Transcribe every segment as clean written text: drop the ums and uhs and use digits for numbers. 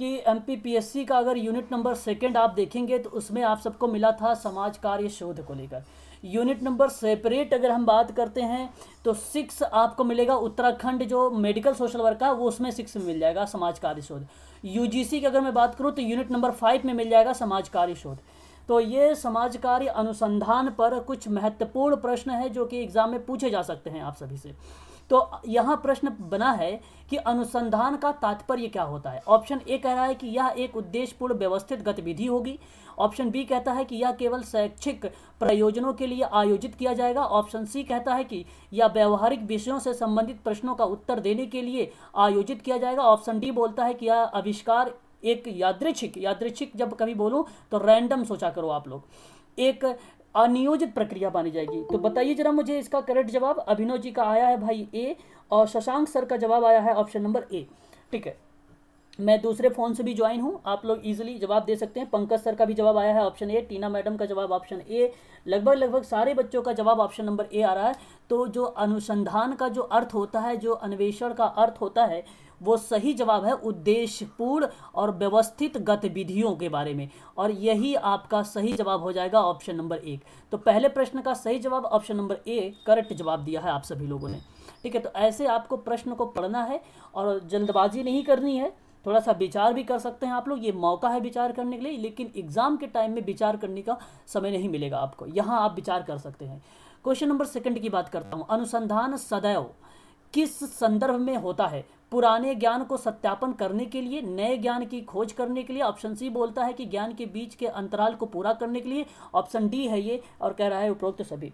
कि एमपीपीएससी का अगर यूनिट नंबर सेकंड आप देखेंगे तो उसमें आप सबको मिला था समाज कार्य शोध को लेकर। यूनिट नंबर सेपरेट अगर हम बात करते हैं तो 6 आपको मिलेगा उत्तराखंड जो मेडिकल सोशल वर्क है वो, उसमें 6 में मिल जाएगा समाज कार्य शोध। यूजीसी की अगर मैं बात करूँ तो यूनिट नंबर 5 में मिल जाएगा समाज कार्य शोध। तो ये समाज कार्य अनुसंधान पर कुछ महत्वपूर्ण प्रश्न है जो कि एग्जाम में पूछे जा सकते हैं आप सभी से। तो यहाँ प्रश्न बना है कि अनुसंधान का तात्पर्य क्या होता है। ऑप्शन ए कह रहा है कि यह एक उद्देश्यपूर्ण व्यवस्थित गतिविधि होगी। ऑप्शन बी कहता है कि यह केवल शैक्षिक प्रयोजनों के लिए आयोजित किया जाएगा। ऑप्शन सी कहता है कि यह व्यवहारिक विषयों से संबंधित प्रश्नों का उत्तर देने के लिए आयोजित किया जाएगा। ऑप्शन डी बोलता है कि यह आविष्कार एक यादृच्छिक जब कभी बोलूं तो रैंडम सोचा करो आप लोग, एक अनियोजित प्रक्रिया मानी जाएगी। तो बताइए जरा मुझे इसका करेक्ट जवाब। अभिनव जी का आया है भाई ए, और शशांक सर का जवाब आया है ऑप्शन नंबर ए। ठीक है, मैं दूसरे फ़ोन से भी ज्वाइन हूँ, आप लोग इजीली जवाब दे सकते हैं। पंकज सर का भी जवाब आया है ऑप्शन ए, टीना मैडम का जवाब ऑप्शन ए, लगभग सारे बच्चों का जवाब ऑप्शन नंबर ए आ रहा है। तो जो अनुसंधान का जो अर्थ होता है, जो अन्वेषण का अर्थ होता है, वो सही जवाब है उद्देश्यपूर्ण और व्यवस्थित गतिविधियों के बारे में, और यही आपका सही जवाब हो जाएगा ऑप्शन नंबर 1। तो पहले प्रश्न का सही जवाब ऑप्शन नंबर ए करेक्ट जवाब दिया है आप सभी लोगों ने। ठीक है, तो ऐसे आपको प्रश्न को पढ़ना है और जल्दबाजी नहीं करनी है, थोड़ा सा विचार भी कर सकते हैं आप लोग, ये मौका है विचार करने के लिए, लेकिन एग्जाम के टाइम में विचार करने का समय नहीं मिलेगा आपको, यहाँ आप विचार कर सकते हैं। क्वेश्चन नंबर 2 की बात करता हूँ। अनुसंधान सदैव किस संदर्भ में होता है? पुराने ज्ञान को सत्यापन करने के लिए, नए ज्ञान की खोज करने के लिए। ऑप्शन सी बोलता है कि ज्ञान के बीच के अंतराल को पूरा करने के लिए। ऑप्शन डी है ये, और कह रहा है उपरोक्त सभी।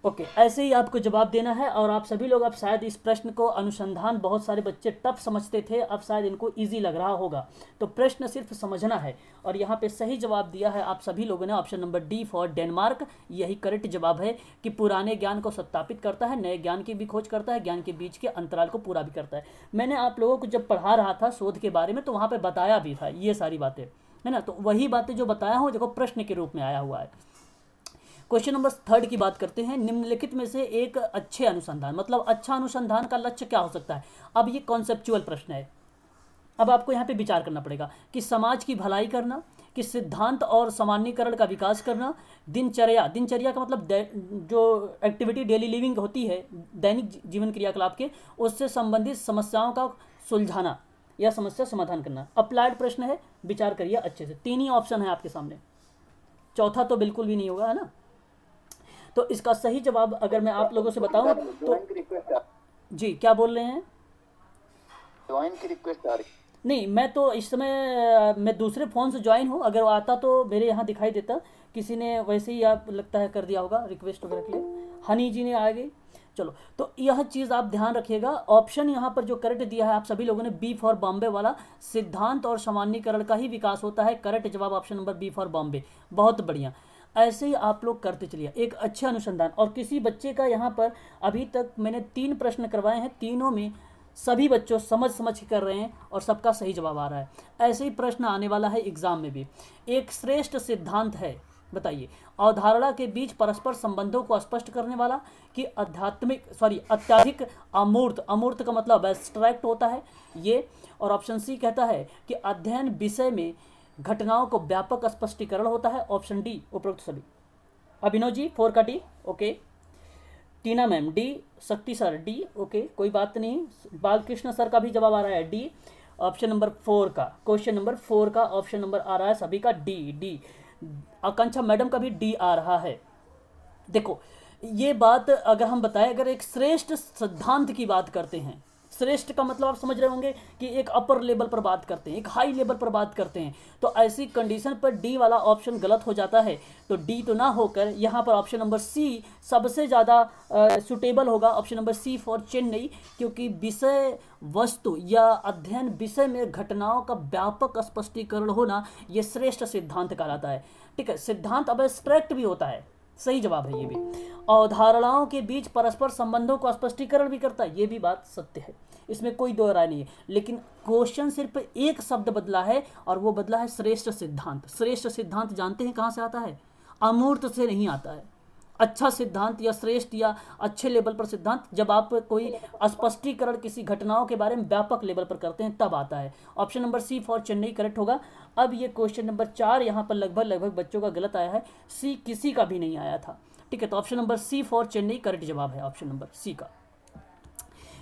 ओके, ऐसे ही आपको जवाब देना है। और आप सभी लोग अब शायद इस प्रश्न को, अनुसंधान बहुत सारे बच्चे टफ समझते थे, अब शायद इनको इजी लग रहा होगा। तो प्रश्न सिर्फ समझना है, और यहाँ पे सही जवाब दिया है आप सभी लोगों ने option number D for Denmark. यही करेक्ट जवाब है कि पुराने ज्ञान को सत्यापित करता है, नए ज्ञान की भी खोज करता है, ज्ञान के बीच के अंतराल को पूरा भी करता है। मैंने आप लोगों को जब पढ़ा रहा था शोध के बारे में तो वहाँ पर बताया भी था ये सारी बातें, है ना। तो वही बातें जो बताया हूँ देखो प्रश्न के रूप में आया हुआ है। क्वेश्चन नंबर 3 की बात करते हैं। निम्नलिखित में से एक अच्छे अनुसंधान, मतलब अच्छा अनुसंधान का लक्ष्य क्या हो सकता है? अब ये कॉन्सेप्चुअल प्रश्न है, अब आपको यहाँ पे विचार करना पड़ेगा कि समाज की भलाई करना, कि सिद्धांत और सामान्यीकरण का विकास करना, दिनचर्या का मतलब जो एक्टिविटी डेली लिविंग होती है, दैनिक जीवन क्रियाकलाप के, उससे संबंधित समस्याओं का सुलझाना या समस्या समाधान करना। अप्लाइड प्रश्न है, विचार करिए अच्छे से। 3 ही ऑप्शन है आपके सामने, चौथा तो बिल्कुल भी नहीं होगा, है ना। तो इसका सही जवाब अगर मैं आप लोगों से बताऊं तो जी क्या बोल रहे हैं? ज्वाइन की रिक्वेस्ट आ रही। नहीं, मैं तो इस समय मैं दूसरे फ़ोन से ज्वाइन हूँ, अगर आता तो मेरे यहाँ दिखाई देता, किसी ने वैसे ही आप लगता है कर दिया होगा रिक्वेस्ट वगैरह के लिए। हनी जी ने आ गई, चलो। तो यह चीज़ आप ध्यान रखिएगा। ऑप्शन यहाँ पर जो करेक्ट दिया है आप सभी लोगों ने, बी फॉर बॉम्बे वाला, सिद्धांत और सामान्यीकरण का ही विकास होता है, करेक्ट जवाब option number B for Bombay. बहुत बढ़िया, ऐसे ही आप लोग करते चलिए एक अच्छे अनुसंधान। और किसी बच्चे का यहाँ पर अभी तक मैंने 3 प्रश्न करवाए हैं, तीनों में सभी बच्चों समझ के कर रहे हैं और सबका सही जवाब आ रहा है। ऐसे ही प्रश्न आने वाला है एग्जाम में भी। एक श्रेष्ठ सिद्धांत है, बताइए, अवधारणा के बीच परस्पर संबंधों को स्पष्ट करने वाला, कि अत्यधिक अमूर्त का मतलब एब्स्ट्रैक्ट होता है ये। और ऑप्शन सी कहता है कि अध्ययन विषय में घटनाओं को व्यापक स्पष्टीकरण होता है। ऑप्शन डी उपरोक्त सभी। अभिनव जी 4 का डी, ओके। टीना मैम डी, शक्ति सर डी, ओके, कोई बात नहीं। बालकृष्ण सर का भी जवाब आ रहा है डी, ऑप्शन नंबर 4 का। क्वेश्चन नंबर 4 का ऑप्शन नंबर आ रहा है सभी का डी। आकांक्षा मैडम का भी डी आ रहा है। देखो ये बात अगर हम बताएं, अगर एक श्रेष्ठ सिद्धांत की बात करते हैं, श्रेष्ठ का मतलब आप समझ रहे होंगे कि एक अपर लेवल पर बात करते हैं, एक हाई लेवल पर बात करते हैं, तो ऐसी कंडीशन पर डी वाला ऑप्शन गलत हो जाता है। तो डी तो ना होकर यहाँ पर ऑप्शन नंबर सी सबसे ज़्यादा सुटेबल होगा, option number C for Chennai, क्योंकि विषय वस्तु या अध्ययन विषय में घटनाओं का व्यापक स्पष्टीकरण होना ये श्रेष्ठ सिद्धांत कहलाता है। ठीक है, सिद्धांत अब एब्स्ट्रैक्ट भी होता है, सही जवाब है ये भी। अवधारणाओं के बीच परस्पर संबंधों को स्पष्टीकरण भी करता है, ये भी बात सत्य है, इसमें कोई दो राय नहीं है। लेकिन क्वेश्चन सिर्फ एक शब्द बदला है, और वो बदला है श्रेष्ठ सिद्धांत। श्रेष्ठ सिद्धांत जानते हैं कहाँ से आता है? अमूर्त से नहीं आता है, अच्छा सिद्धांत या श्रेष्ठ या अच्छे लेवल पर सिद्धांत जब आप कोई स्पष्टीकरण किसी घटनाओं के बारे में व्यापक लेवल पर करते हैं तब आता है। Option number C for Chennai correct होगा। अब ये क्वेश्चन नंबर 4 यहाँ पर लगभग बच्चों का गलत आया है, सी किसी का भी नहीं आया था। ठीक है, तो option number C for Chennai correct जवाब है ऑप्शन नंबर सी का।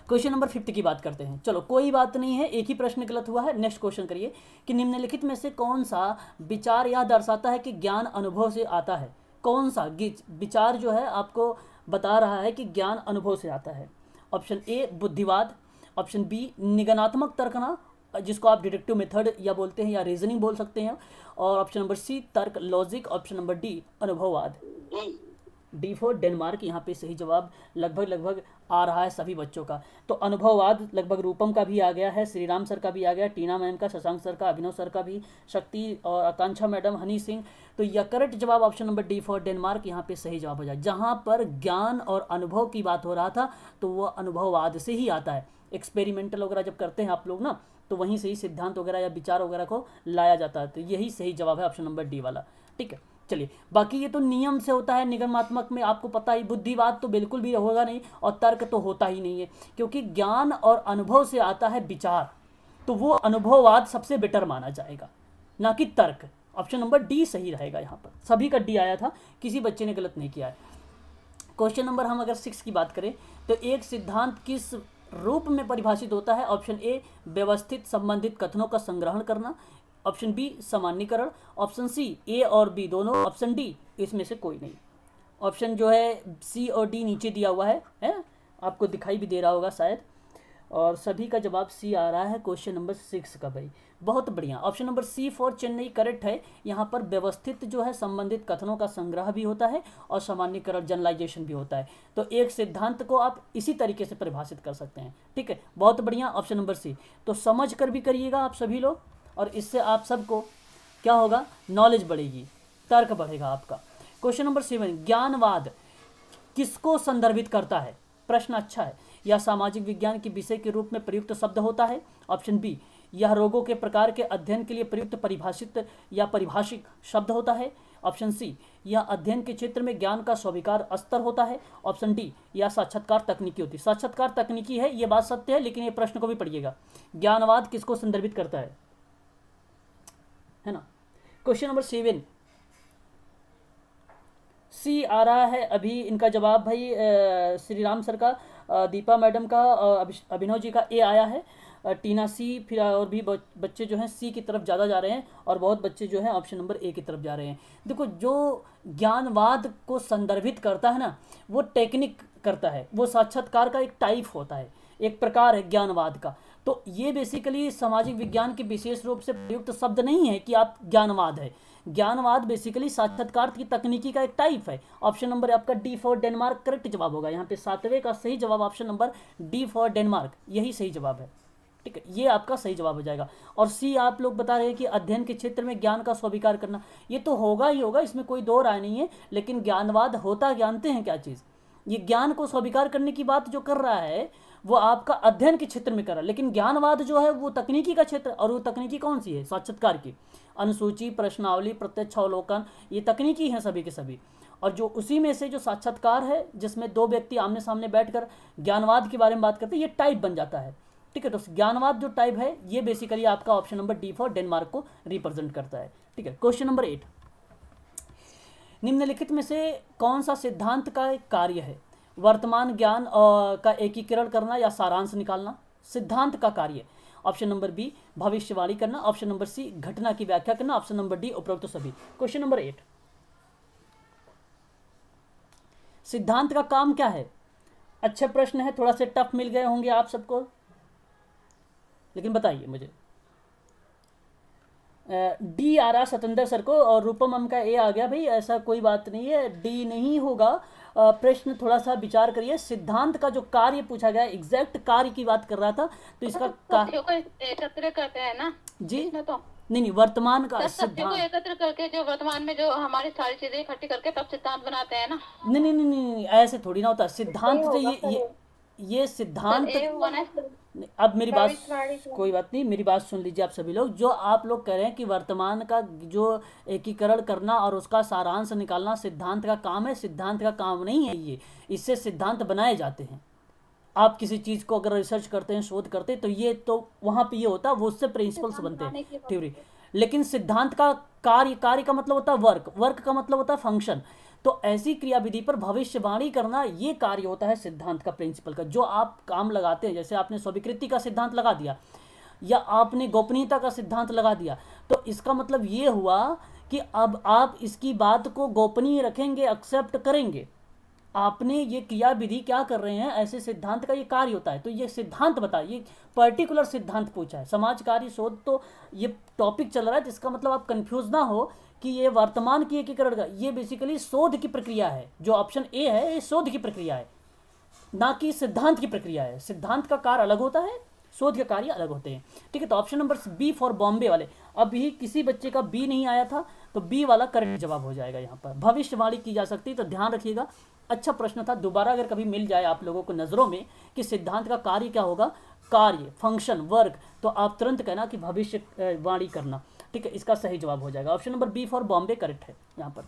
क्वेश्चन नंबर 5 की बात करते हैं। चलो कोई बात नहीं है, एक ही प्रश्न गलत हुआ है। नेक्स्ट क्वेश्चन करिए कि निम्नलिखित में से कौन सा विचार यह दर्शाता है कि ज्ञान अनुभव से आता है। कौन सा विचार जो है आपको बता रहा है कि ज्ञान अनुभव से आता है। ऑप्शन ए बुद्धिवाद, ऑप्शन बी निगमनात्मक तर्कना जिसको आप डिडक्टिव मेथड या बोलते हैं या रीजनिंग बोल सकते हैं, और ऑप्शन नंबर सी तर्क लॉजिक, ऑप्शन नंबर डी अनुभववाद। डी फॉर डेनमार्क यहाँ पे सही जवाब लगभग आ रहा है सभी बच्चों का। तो अनुभववाद लगभग रूपम का भी आ गया है, श्रीराम सर का भी आ गया, टीना मैम का, शशांक सर का, अभिनव सर का भी, शक्ति और आकांक्षा मैडम, हनी सिंह। तो यह करेक्ट जवाब option number D for Denmark यहाँ पे सही जवाब हो जाए। जहाँ पर ज्ञान और अनुभव की बात हो रहा था तो वह अनुभववाद से ही आता है। एक्सपेरिमेंटल वगैरह जब करते हैं आप लोग ना तो वहीं से ही सिद्धांत वगैरह या विचार वगैरह को लाया जाता है। तो यही सही जवाब है ऑप्शन नंबर डी वाला। ठीक है, चलिए बाकी ये तो नियम से होता है। निगमात्मक में आपको पता ही, बुद्धिवाद तो बिल्कुल भी होगा नहीं और तर्क तो होता ही नहीं है, क्योंकि ज्ञान और अनुभव से आता है विचार, तो वो अनुभववाद सबसे बेटर माना जाएगा ना कि तर्क। ऑप्शन नंबर डी सही रहेगा। यहाँ पर सभी का डी आया था, किसी बच्चे ने गलत नहीं किया है। क्वेश्चन नंबर हम अगर 6 की बात करें तो एक सिद्धांत किस रूप में परिभाषित होता है। ऑप्शन ए व्यवस्थित संबंधित कथनों का संग्रहण करना, ऑप्शन बी सामान्यीकरण, ऑप्शन सी ए और बी दोनों, ऑप्शन डी इसमें से कोई नहीं। ऑप्शन जो है सी और डी नीचे दिया हुआ है आपको दिखाई भी दे रहा होगा शायद, और सभी का जवाब सी आ रहा है क्वेश्चन नंबर 6 का भाई। बहुत बढ़िया, option number C for Chennai correct है। यहाँ पर व्यवस्थित जो है संबंधित कथनों का संग्रह भी होता है और सामान्यीकरण जनरलाइजेशन भी होता है। तो एक सिद्धांत को आप इसी तरीके से परिभाषित कर सकते हैं। ठीक है, बहुत बढ़िया, ऑप्शन नंबर सी। तो समझ कर भी करिएगा आप सभी लोग, और इससे आप सबको क्या होगा, नॉलेज बढ़ेगी, तर्क बढ़ेगा आपका। क्वेश्चन नंबर 7 ज्ञानवाद किसको संदर्भित करता है। प्रश्न अच्छा है। यह सामाजिक विज्ञान के विषय के रूप में प्रयुक्त शब्द होता है। ऑप्शन बी यह रोगों के प्रकार के अध्ययन के लिए प्रयुक्त परिभाषित या परिभाषिक शब्द होता है। ऑप्शन सी यह अध्ययन के क्षेत्र में ज्ञान का स्वीकार स्तर होता है। ऑप्शन डी यह साक्षात्कार तकनीकी होती है। साक्षात्कार तकनीकी है, ये बात सत्य है, लेकिन ये प्रश्न को भी पढ़िएगा। ज्ञानवाद किसको संदर्भित करता है ना। क्वेश्चन नंबर 7 सी आ रहा है अभी इनका जवाब भाई, श्रीराम सर का, दीपा मैडम का, अभिनव जी का ए आया है, टीना सी, फिर और भी बच्चे जो हैं सी की तरफ ज़्यादा जा रहे हैं, और बहुत बच्चे जो हैं ऑप्शन नंबर ए की तरफ जा रहे हैं। देखो जो ज्ञानवाद को संदर्भित करता है ना, वो टेक्निक करता है, वो साक्षात्कार का एक टाइप होता है, एक प्रकार है ज्ञानवाद का। तो ये बेसिकली सामाजिक विज्ञान के विशेष रूप से प्रयुक्त शब्द नहीं है कि आप ज्ञानवाद है। ज्ञानवाद बेसिकली साक्षात्कार की तकनीकी का एक टाइप है। ऑप्शन नंबर आपका डी फॉर डेनमार्क करेक्ट जवाब होगा। यहाँ पे 7वें का सही जवाब option number D for Denmark, यही सही जवाब है। ठीक है, ये आपका सही जवाब हो जाएगा। और सी आप लोग बता रहे हैं कि अध्ययन के क्षेत्र में ज्ञान का स्वीकार करना, ये तो होगा ही होगा, इसमें कोई दो राय नहीं है। लेकिन ज्ञानवाद होता जानते हैं क्या चीज़, ये ज्ञान को स्वीकार करने की बात जो कर रहा है वो आपका अध्ययन के क्षेत्र में कर रहा है, लेकिन ज्ञानवाद जो है वो तकनीकी का क्षेत्र, और वो तकनीकी कौन सी है, साक्षात्कार की। अनुसूची, प्रश्नावली, प्रत्यक्षावलोकन, ये तकनीकी हैं सभी के सभी। और जो उसी में से जो साक्षात्कार है जिसमें दो व्यक्ति आमने सामने बैठकर ज्ञानवाद के बारे में बात करते हैं, ये टाइप बन जाता है। ठीक है, तो ज्ञानवाद जो टाइप है ये बेसिकली आपका option number D for Denmark को रिप्रेजेंट करता है। ठीक है, क्वेश्चन नंबर 8 निम्नलिखित में से कौन सा सिद्धांत का एक कार्य है। वर्तमान ज्ञान का एकीकरण करना या सारांश निकालना सिद्धांत का कार्य। ऑप्शन नंबर बी भविष्यवाणी करना, ऑप्शन नंबर सी घटना की व्याख्या करना, ऑप्शन नंबर डी उपरोक्त सभी। क्वेश्चन नंबर 8 सिद्धांत का काम क्या है। अच्छा प्रश्न है, थोड़ा से टफ मिल गए होंगे आप सबको, लेकिन बताइए मुझे। डी आ रहा सतेंद्र सर को, और रूपम हम का ए आ गया भाई, ऐसा कोई बात नहीं है, डी नहीं होगा। प्रश्न थोड़ा सा विचार करिए। सिद्धांत का जो कार्य पूछा गया, एग्जैक्ट कार्य की बात कर रहा था, तो इसका एकत्र करते हैं ना जी, तो नहीं वर्तमान का सिद्धांत को एकत्र करके जो वर्तमान में जो हमारी सारी चीजें इकट्ठी करके तब सिद्धांत बनाते हैं ना। नहीं, ऐसे थोड़ी ना होता सिद्धांत। तो ये ये सर सिद्धांत, ए हुआ ना सर। अब मेरी बात, भविष्यवाणी कोई बात नहीं, मेरी बात सुन लीजिए आप सभी लोग। जो आप लोग कह रहे हैं कि वर्तमान का जो एकीकरण करना और उसका सारांश निकालना सिद्धांत का काम है, सिद्धांत का काम नहीं है ये। इससे सिद्धांत बनाए जाते हैं। आप किसी चीज़ को अगर रिसर्च करते हैं, शोध करते हैं, तो ये तो वहाँ पे ये होता है, वो उससे प्रिंसिपल्स बनते बनाने हैं, की बात थ्योरी। लेकिन सिद्धांत का कार्य, कार्य का मतलब होता है वर्क, वर्क का मतलब होता है फंक्शन। तो ऐसी क्रियाविधि पर भविष्यवाणी करना ये कार्य होता है सिद्धांत का, प्रिंसिपल का। जो आप काम लगाते हैं, जैसे आपने स्वीकृति का सिद्धांत लगा दिया या आपने गोपनीयता का सिद्धांत लगा दिया, तो इसका मतलब ये हुआ कि अब आप इसकी बात को गोपनीय रखेंगे, एक्सेप्ट करेंगे। आपने ये क्रियाविधि क्या कर रहे हैं, ऐसे सिद्धांत का ये कार्य होता है। तो ये सिद्धांत बता, ये पर्टिकुलर सिद्धांत पूछा है। समाज कार्य शोध तो ये टॉपिक चल रहा है, जिसका मतलब आप कंफ्यूज ना हो कि ये वर्तमान की एकीकरण का, ये बेसिकली शोध की प्रक्रिया है। जो ऑप्शन ए है ये शोध की प्रक्रिया है, ना कि सिद्धांत की प्रक्रिया है। सिद्धांत का कार्य अलग होता है, शोध के कार्य अलग होते हैं। ठीक है, तो option number B for Bombay वाले, अभी किसी बच्चे का बी नहीं आया था, तो बी वाला करेक्ट जवाब हो जाएगा। यहाँ पर भविष्यवाणी की जा सकती है, तो ध्यान रखिएगा। अच्छा प्रश्न था, दोबारा अगर कभी मिल जाए आप लोगों को नज़रों में कि सिद्धांत का कार्य क्या होगा, कार्य, फंक्शन, वर्क, तो आप तुरंत कहना कि भविष्यवाणी करना। ठीक है, इसका सही जवाब हो जाएगा। Option number B for Bombay correct है यहाँ पर।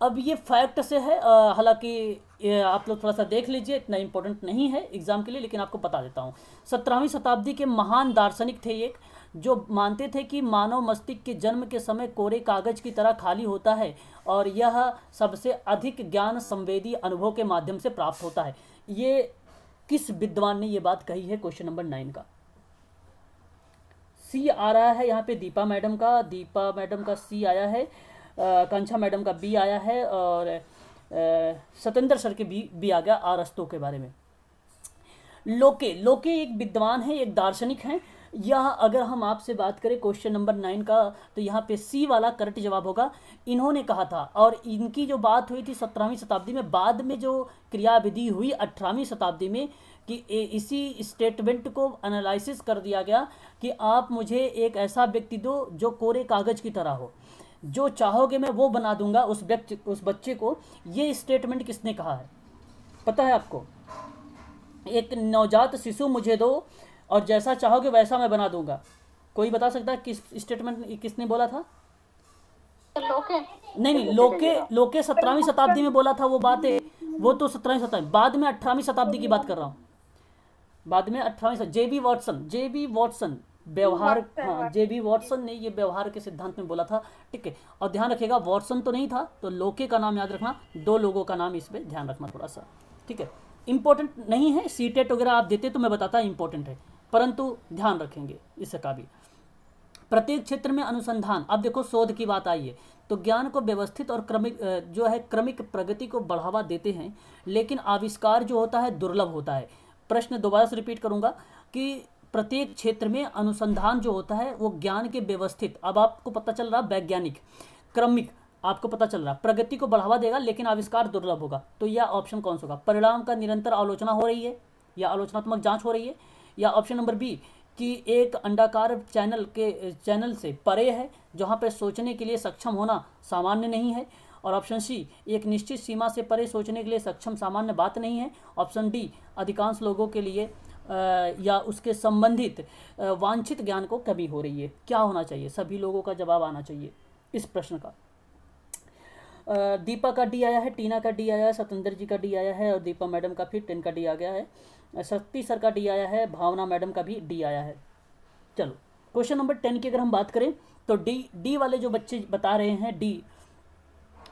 अब ये फैक्ट से है, हालांकि आप लोग थोड़ा सा देख लीजिए, इतना इंपॉर्टेंट नहीं है एग्जाम के लिए, लेकिन आपको बता देता हूँ। 17वीं शताब्दी के महान दार्शनिक थे एक, जो मानते थे कि मानव मस्तिष्क के जन्म के समय कोरे कागज की तरह खाली होता है और यह सबसे अधिक ज्ञान संवेदी अनुभव के माध्यम से प्राप्त होता है। ये किस विद्वान ने ये बात कही है, क्वेश्चन नंबर 9 का। सी आ रहा है यहाँ पे दीपा मैडम का सी आया है, कांक्षा मैडम का बी आया है, और सतेंद्र सर के बी आ गया अरस्तु के बारे में। लोके एक विद्वान है, एक दार्शनिक हैं। यह अगर हम आपसे बात करें क्वेश्चन नंबर 9 का, तो यहाँ पे सी वाला करेक्ट जवाब होगा। इन्होंने कहा था, और इनकी जो बात हुई थी 17वीं शताब्दी में, बाद में जो क्रियाविधि हुई 18वीं शताब्दी में, कि इसी स्टेटमेंट को एनालिसिस कर दिया गया कि आप मुझे एक ऐसा व्यक्ति दो जो कोरे कागज की तरह हो, जो चाहोगे मैं वो बना दूंगा उस बच्चे को। ये स्टेटमेंट किसने कहा है पता है आपको? एक नवजात शिशु मुझे दो और जैसा चाहोगे वैसा मैं बना दूंगा। कोई बता सकता है किस स्टेटमेंट किसने बोला था? लोके। नहीं, लोके 17वीं शताब्दी में बोला था वो बात है, वो तो 17वीं शताब्दी, बाद में 18वीं शताब्दी की बात कर रहा हूँ, बाद में 18वीं। जेबी वॉटसन व्यवहार, हाँ जेबी वॉटसन ने ये व्यवहार के सिद्धांत में बोला था। ठीक है, और ध्यान रखिएगा वॉटसन तो नहीं था, तो लोके का नाम याद रखना, दो लोगों का नाम इसमें ध्यान रखना थोड़ा सा। ठीक है, इंपॉर्टेंट नहीं है, सीटेट वगैरह आप देते तो मैं बताता इंपॉर्टेंट है, परंतु ध्यान रखेंगे इसका भी। प्रत्येक क्षेत्र में अनुसंधान, अब देखो शोध की बात आई है, तो ज्ञान को व्यवस्थित और क्रमिक प्रगति को बढ़ावा देते हैं, लेकिन आविष्कार जो होता है दुर्लभ होता है। प्रश्न दोबारा से रिपीट करूंगा कि प्रत्येक क्षेत्र में अनुसंधान जो होता है वो ज्ञान के व्यवस्थित, अब आपको पता चल रहा वैज्ञानिक, क्रमिक आपको पता चल रहा प्रगति को बढ़ावा देगा, लेकिन आविष्कार दुर्लभ होगा। तो यह ऑप्शन कौन सा होगा? परिणाम का निरंतर आलोचना हो रही है या आलोचनात्मक जांच हो रही है, या ऑप्शन नंबर बी कि एक अंडाकार चैनल से परे है जहाँ पे सोचने के लिए सक्षम होना सामान्य नहीं है, और ऑप्शन सी एक निश्चित सीमा से परे सोचने के लिए सक्षम सामान्य बात नहीं है। ऑप्शन डी अधिकांश लोगों के लिए या उसके संबंधित वांछित ज्ञान को कमी हो रही है। क्या होना चाहिए? सभी लोगों का जवाब आना चाहिए इस प्रश्न का। दीपा का डी आया है, टीना का डी आया है, सतेंद्र जी का डी आया है, और दीपा मैडम का फिर 10 का डी आ गया है, शक्ति सर का डी आया है, भावना मैडम का भी डी आया है। चलो क्वेश्चन नंबर 10 की अगर हम बात करें तो डी वाले जो बच्चे बता रहे हैं डी,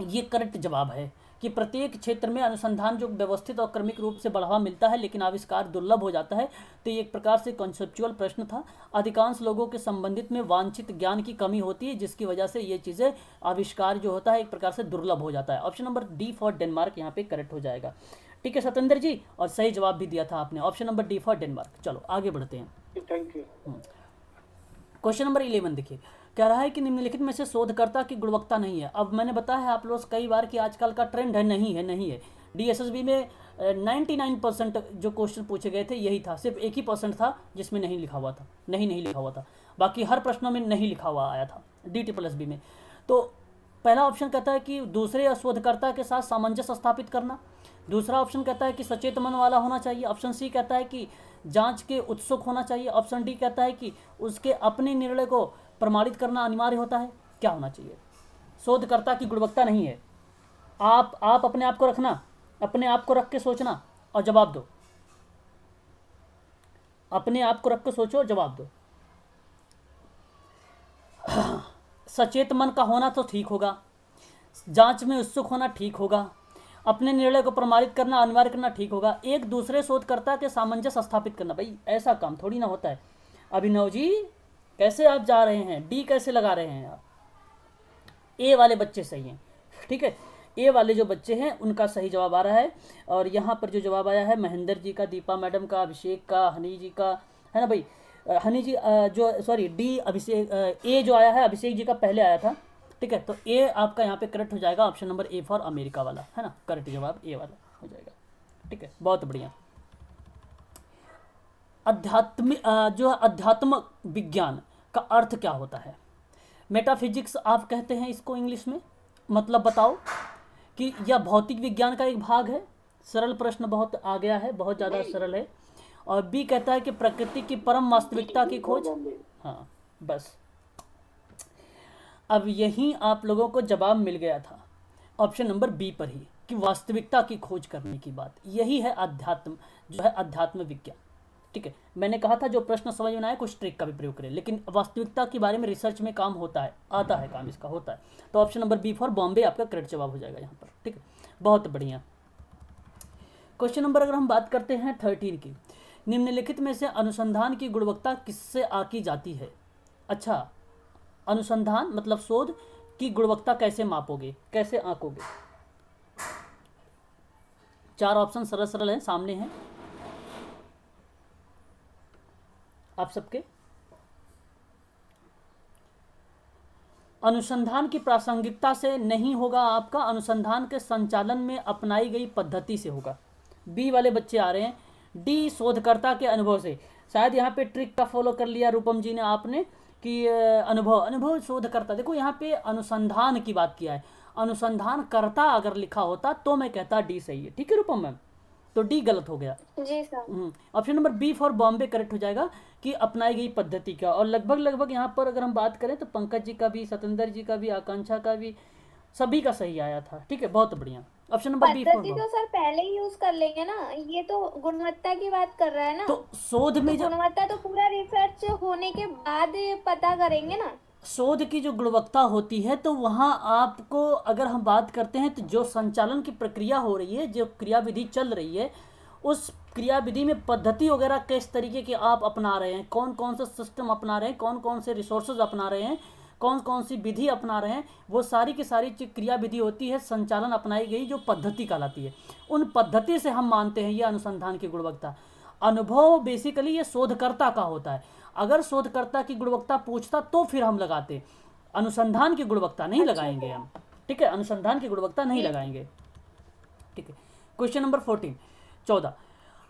ये करेक्ट जवाब है कि प्रत्येक क्षेत्र में अनुसंधान जो व्यवस्थित और क्रमिक रूप से बढ़ावा मिलता है, लेकिन आविष्कार दुर्लभ हो जाता है। तो ये एक प्रकार से कॉन्सेप्चुअल प्रश्न था। अधिकांश लोगों के संबंधित में वांछित ज्ञान की कमी होती है, जिसकी वजह से ये चीज़ें, आविष्कार जो होता है एक प्रकार से दुर्लभ हो जाता है। Option number D for Denmark यहाँ पे करेक्ट हो जाएगा। ठीक है सतेंद्र जी, और सही जवाब भी दिया था आपने, option number D for Denmark. चलो आगे बढ़ते हैं। Thank you. क्वेश्चन नंबर 11 देखिए, कह रहा है कि निम्नलिखित में से शोधकर्ता की गुणवत्ता नहीं है। अब मैंने बताया है आप लोग कई बार कि आजकल का ट्रेंड है नहीं है। DSSB में 99% जो क्वेश्चन पूछे गए थे यही था, सिर्फ 1 ही % था जिसमें नहीं लिखा हुआ था, नहीं लिखा हुआ था, बाकी हर प्रश्नों में नहीं लिखा हुआ आया था DSSB में। तो पहला ऑप्शन कहता है कि दूसरे शोधकर्ता के साथ सामंजस्य स्थापित करना, दूसरा ऑप्शन कहता है कि सचेत मन वाला होना चाहिए। ऑप्शन सी कहता है कि जांच के उत्सुक होना चाहिए। ऑप्शन डी कहता है कि उसके अपने निर्णय को प्रमाणित करना अनिवार्य होता है। क्या होना चाहिए? शोधकर्ता की गुणवत्ता नहीं है। आप अपने आप को रखना, अपने आप को रख के सोचना और जवाब दो। अपने आप को रख के सोचो और जवाब दो। सचेत मन का होना तो ठीक होगा, जांच में उत्सुक होना ठीक होगा, अपने निर्णय को प्रमाणित करना अनिवार्य करना ठीक होगा, एक दूसरे शोधकर्ता के सामंजस्य स्थापित करना। भाई ऐसा काम थोड़ी ना होता है। अभिनव जी कैसे आप जा रहे हैं? डी कैसे लगा रहे हैं आप? ए वाले बच्चे सही हैं, ठीक है। ए वाले जो बच्चे हैं उनका सही जवाब आ रहा है। और यहाँ पर जो जवाब आया है महेंद्र जी का, दीपा मैडम का, अभिषेक का, हनी जी का, है ना भाई। हनी जी जो सॉरी डी अभिषेक, ए जो आया है अभिषेक जी का पहले आया था, ठीक है। तो ए आपका यहाँ पे करेक्ट हो जाएगा। Option number A for America वाला, है ना, करेक्ट जवाब ए वाला हो जाएगा, ठीक है। बहुत बढ़िया। जो अध्यात्म विज्ञान का अर्थ क्या होता है? मेटाफिजिक्स आप कहते हैं इसको इंग्लिश में। मतलब बताओ कि यह भौतिक विज्ञान का एक भाग है। सरल प्रश्न बहुत आ गया है, बहुत ज़्यादा सरल है। और बी कहता है कि प्रकृति की परम वास्तविकता की खोज। हाँ बस, अब यहीं आप लोगों को जवाब मिल गया था ऑप्शन नंबर बी पर ही, कि वास्तविकता की खोज करने की बात, यही है अध्यात्म, जो है अध्यात्म विज्ञान, ठीक है। मैंने कहा था जो प्रश्न समझ में आए कुछ ट्रिक का भी प्रयोग करें, लेकिन वास्तविकता के बारे में रिसर्च में काम होता है, आता है काम इसका, होता है। तो option number B for Bombay आपका करेक्ट जवाब हो जाएगा यहाँ पर, ठीक है। बहुत बढ़िया। क्वेश्चन नंबर अगर हम बात करते हैं 13 की, निम्नलिखित में से अनुसंधान की गुणवत्ता किससे आंकी जाती है? अच्छा, अनुसंधान मतलब शोध की गुणवत्ता कैसे मापोगे, कैसे आंकोगे? 4 ऑप्शन सरल सरल हैं, सामने हैं आप सबके। अनुसंधान की प्रासंगिकता से नहीं होगा आपका, अनुसंधान के संचालन में अपनाई गई पद्धति से होगा। बी वाले बच्चे आ रहे हैं। डी शोधकर्ता के अनुभव से। शायद यहाँ पे ट्रिक का फॉलो कर लिया रूपम जी ने आपने कि अनुभव शोधकर्ता। देखो यहाँ पे अनुसंधान की बात किया है, अनुसंधानकर्ता अगर लिखा होता तो मैं कहता डी सही है, ठीक है रूपम मैम। तो डी गलत हो गया जी sir. Option number B for Bombay correct हो जाएगा कि अपनाई गई पद्धति का। और लगभग यहाँ पर अगर हम बात करें तो पंकज जी का भी, सतेंद्र जी का भी, आकांक्षा का भी, सभी का सही आया था, ठीक है। बहुत बढ़िया। ऑप्शन नंबर बी फॉर पद्धति तो सर पहले ही यूज कर लेंगे ना, ये तो गुणवत्ता की बात कर रहा है ना। तो शोध में तो गुणवत्ता तो पूरा रिसर्च होने के बाद पता करेंगे ना। शोध की जो गुणवत्ता होती है तो वहाँ आपको अगर हम बात करते हैं तो जो संचालन की प्रक्रिया हो रही है, जो क्रियाविधि चल रही है, उस क्रियाविधि में पद्धति वगैरह किस तरीके की आप अपना रहे हैं, कौन कौन से सिस्टम अपना रहे हैं, कौन कौन से रिसोर्सेज अपना रहे हैं, कौन कौन सी विधि अपना रहे हैं, वो सारी की सारी क्रियाविधि होती है संचालन अपनाई गई जो पद्धति कहलाती है। उन पद्धति से हम मानते हैं ये अनुसंधान की गुणवत्ता। अनुभव बेसिकली ये शोधकर्ता का होता है। अगर शोधकर्ता की गुणवत्ता पूछता तो फिर हम लगाते, अनुसंधान की गुणवत्ता नहीं लगाएंगे हम, ठीक है। अनुसंधान की गुणवत्ता नहीं लगाएंगे, ठीक है। क्वेश्चन नंबर 14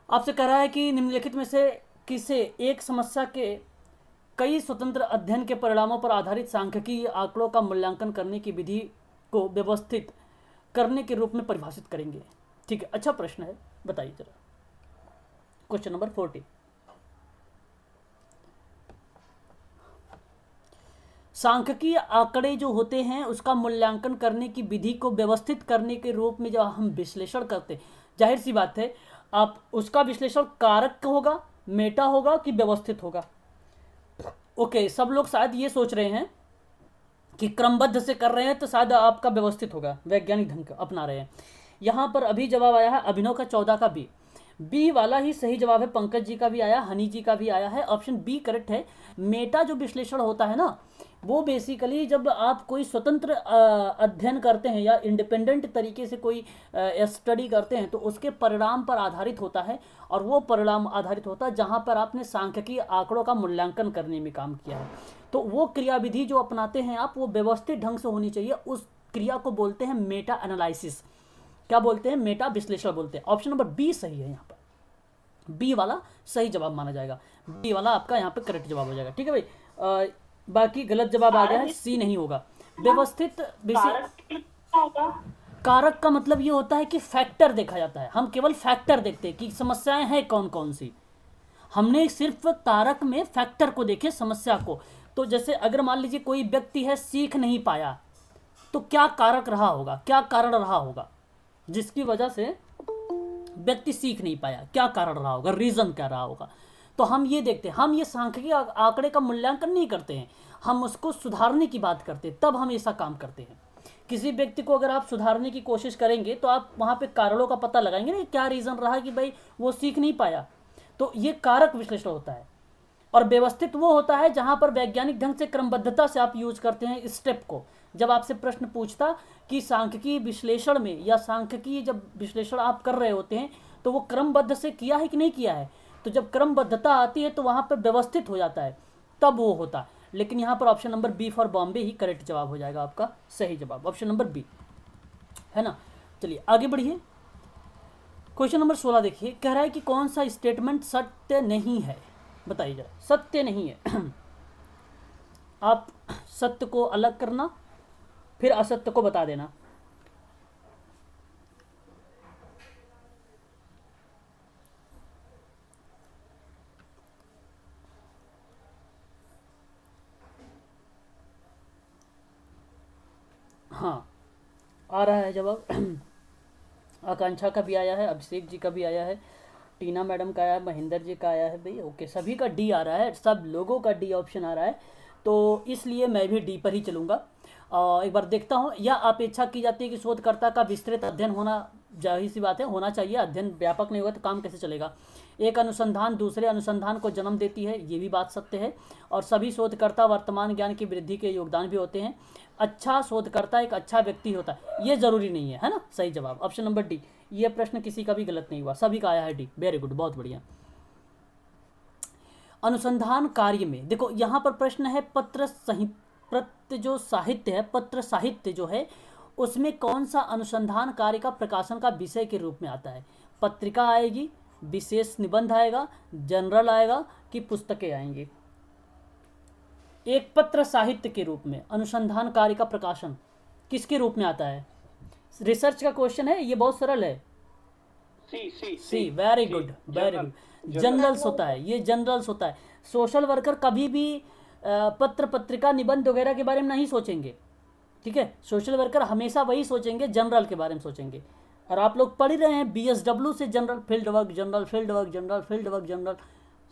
आपसे कह रहा है कि निम्नलिखित में से किसे एक समस्या के कई स्वतंत्र अध्ययन के परिणामों पर आधारित सांख्यिकीय आंकड़ों का मूल्यांकन करने की विधि को व्यवस्थित करने के रूप में परिभाषित करेंगे, ठीक है। अच्छा प्रश्न है, बताइए जरा। क्वेश्चन नंबर 14, सांख्यिकीय आंकड़े जो होते हैं उसका मूल्यांकन करने की विधि को व्यवस्थित करने के रूप में जब हम विश्लेषण करते हैं, जाहिर सी बात है आप उसका विश्लेषण कारक होगा, मेटा होगा कि व्यवस्थित होगा। ओके, सब लोग शायद ये सोच रहे हैं कि क्रमबद्ध से कर रहे हैं तो शायद आपका व्यवस्थित होगा, वैज्ञानिक ढंग अपना रहे हैं। यहाँ पर अभी जवाब आया है अभिनव का 14 का बी वाला ही सही जवाब है। पंकज जी का भी आया, हनी जी का भी आया है, ऑप्शन बी करेक्ट है। मेटा जो विश्लेषण होता है ना, वो बेसिकली जब आप कोई स्वतंत्र अध्ययन करते हैं या इंडिपेंडेंट तरीके से कोई स्टडी करते हैं तो उसके परिणाम पर आधारित होता है, और वो परिणाम आधारित होता है जहाँ पर आपने सांख्यिकीय आंकड़ों का मूल्यांकन करने में काम किया है। तो वो क्रियाविधि जो अपनाते हैं आप, वो व्यवस्थित ढंग से होनी चाहिए। उस क्रिया को बोलते हैं मेटा एनालिसिस। क्या बोलते हैं? मेटा विश्लेषण बोलते हैं। ऑप्शन नंबर बी सही है, यहाँ पर बी वाला सही जवाब माना जाएगा। बी वाला आपका यहाँ पे करेक्ट जवाब हो जाएगा, ठीक है भाई। बाकी गलत जवाब आ गया है, सी नहीं होगा। व्यवस्थित कारक का मतलब ये होता है कि फैक्टर देखा जाता है, हम केवल फैक्टर देखते हैं कि समस्याएं हैं कौन कौन सी, हमने सिर्फ कारक में फैक्टर को देखे समस्या को। तो जैसे अगर मान लीजिए कोई व्यक्ति है सीख नहीं पाया, तो क्या कारक रहा होगा, क्या कारण रहा होगा जिसकी वजह से व्यक्ति सीख नहीं पाया, क्या कारण रहा होगा, रीजन क्या रहा होगा। तो हम ये देखते हैं, हम ये सांख्यिकी आंकड़े का मूल्यांकन नहीं करते हैं, हम उसको सुधारने की बात करते हैं, तब हम ऐसा काम करते हैं। किसी व्यक्ति को अगर आप सुधारने की कोशिश करेंगे तो आप वहाँ पे कारणों का पता लगाएंगे ना, क्या रीज़न रहा कि भाई वो सीख नहीं पाया। तो ये कारक विश्लेषण होता है। और व्यवस्थित वो होता है जहाँ पर वैज्ञानिक ढंग से क्रमबद्धता से आप यूज करते हैं स्टेप को। जब आपसे प्रश्न पूछता कि सांख्यिकी विश्लेषण में या सांख्यिकी जब विश्लेषण आप कर रहे होते हैं तो वो क्रमबद्ध से किया है कि नहीं किया है, तो जब क्रमबद्धता आती है तो वहाँ पर व्यवस्थित हो जाता है, तब वो होता है। लेकिन यहाँ पर option number B for Bombay ही करेक्ट जवाब हो जाएगा, आपका सही जवाब ऑप्शन नंबर बी है ना। चलिए आगे बढ़िए, क्वेश्चन नंबर 16 देखिए, कह रहा है कि कौन सा स्टेटमेंट सत्य नहीं है, बताइए जरा। सत्य नहीं है आप सत्य को अलग करना, फिर असत्य को बता देना। हाँ आ रहा है जवाब आकांक्षा का भी आया है, अभिषेक जी का भी आया है, टीना मैडम का आया है, महेंद्र जी का आया है भाई। ओके, सभी का डी आ रहा है, सब लोगों का डी ऑप्शन आ रहा है, तो इसलिए मैं भी डी पर ही चलूँगा। एक बार देखता हूँ, या अपेक्षा की जाती है कि शोधकर्ता का विस्तृत अध्ययन होना, जाहिर सी बात है होना चाहिए, अध्ययन व्यापक नहीं होगा तो काम कैसे चलेगा। एक अनुसंधान दूसरे अनुसंधान को जन्म देती है, ये भी बात सत्य है, और सभी शोधकर्ता वर्तमान ज्ञान की वृद्धि के योगदान भी होते हैं। अच्छा शोधकर्ता एक अच्छा व्यक्ति होता है, ये जरूरी नहीं है, है ना। सही जवाब ऑप्शन नंबर डी। ये प्रश्न किसी का भी गलत नहीं हुआ, सभी का आया है डी, वेरी गुड, बहुत बढ़िया। अनुसंधान कार्य में देखो, यहाँ पर प्रश्न है पत्र जो साहित्य है, पत्र साहित्य जो है उसमें कौन सा अनुसंधान कार्य का प्रकाशन का विषय के रूप में आता है। पत्रिका आएगी, विशेष निबंध आएगा, जनरल आएगा कि पुस्तकें आएंगी। एक पत्र साहित्य के रूप में अनुसंधान कार्य का प्रकाशन किसके रूप में आता है। रिसर्च का क्वेश्चन है, ये बहुत सरल है। See very good, very good. Generals होता है, ये जनरल्स होता है। सोशल वर्कर कभी भी पत्र पत्रिका निबंध वगैरह के बारे में नहीं सोचेंगे, ठीक है। सोशल वर्कर हमेशा वही सोचेंगे, जनरल के बारे में सोचेंगे। और आप लोग पढ़ ही रहे हैं BSW से general, field work general, field work general, field work general.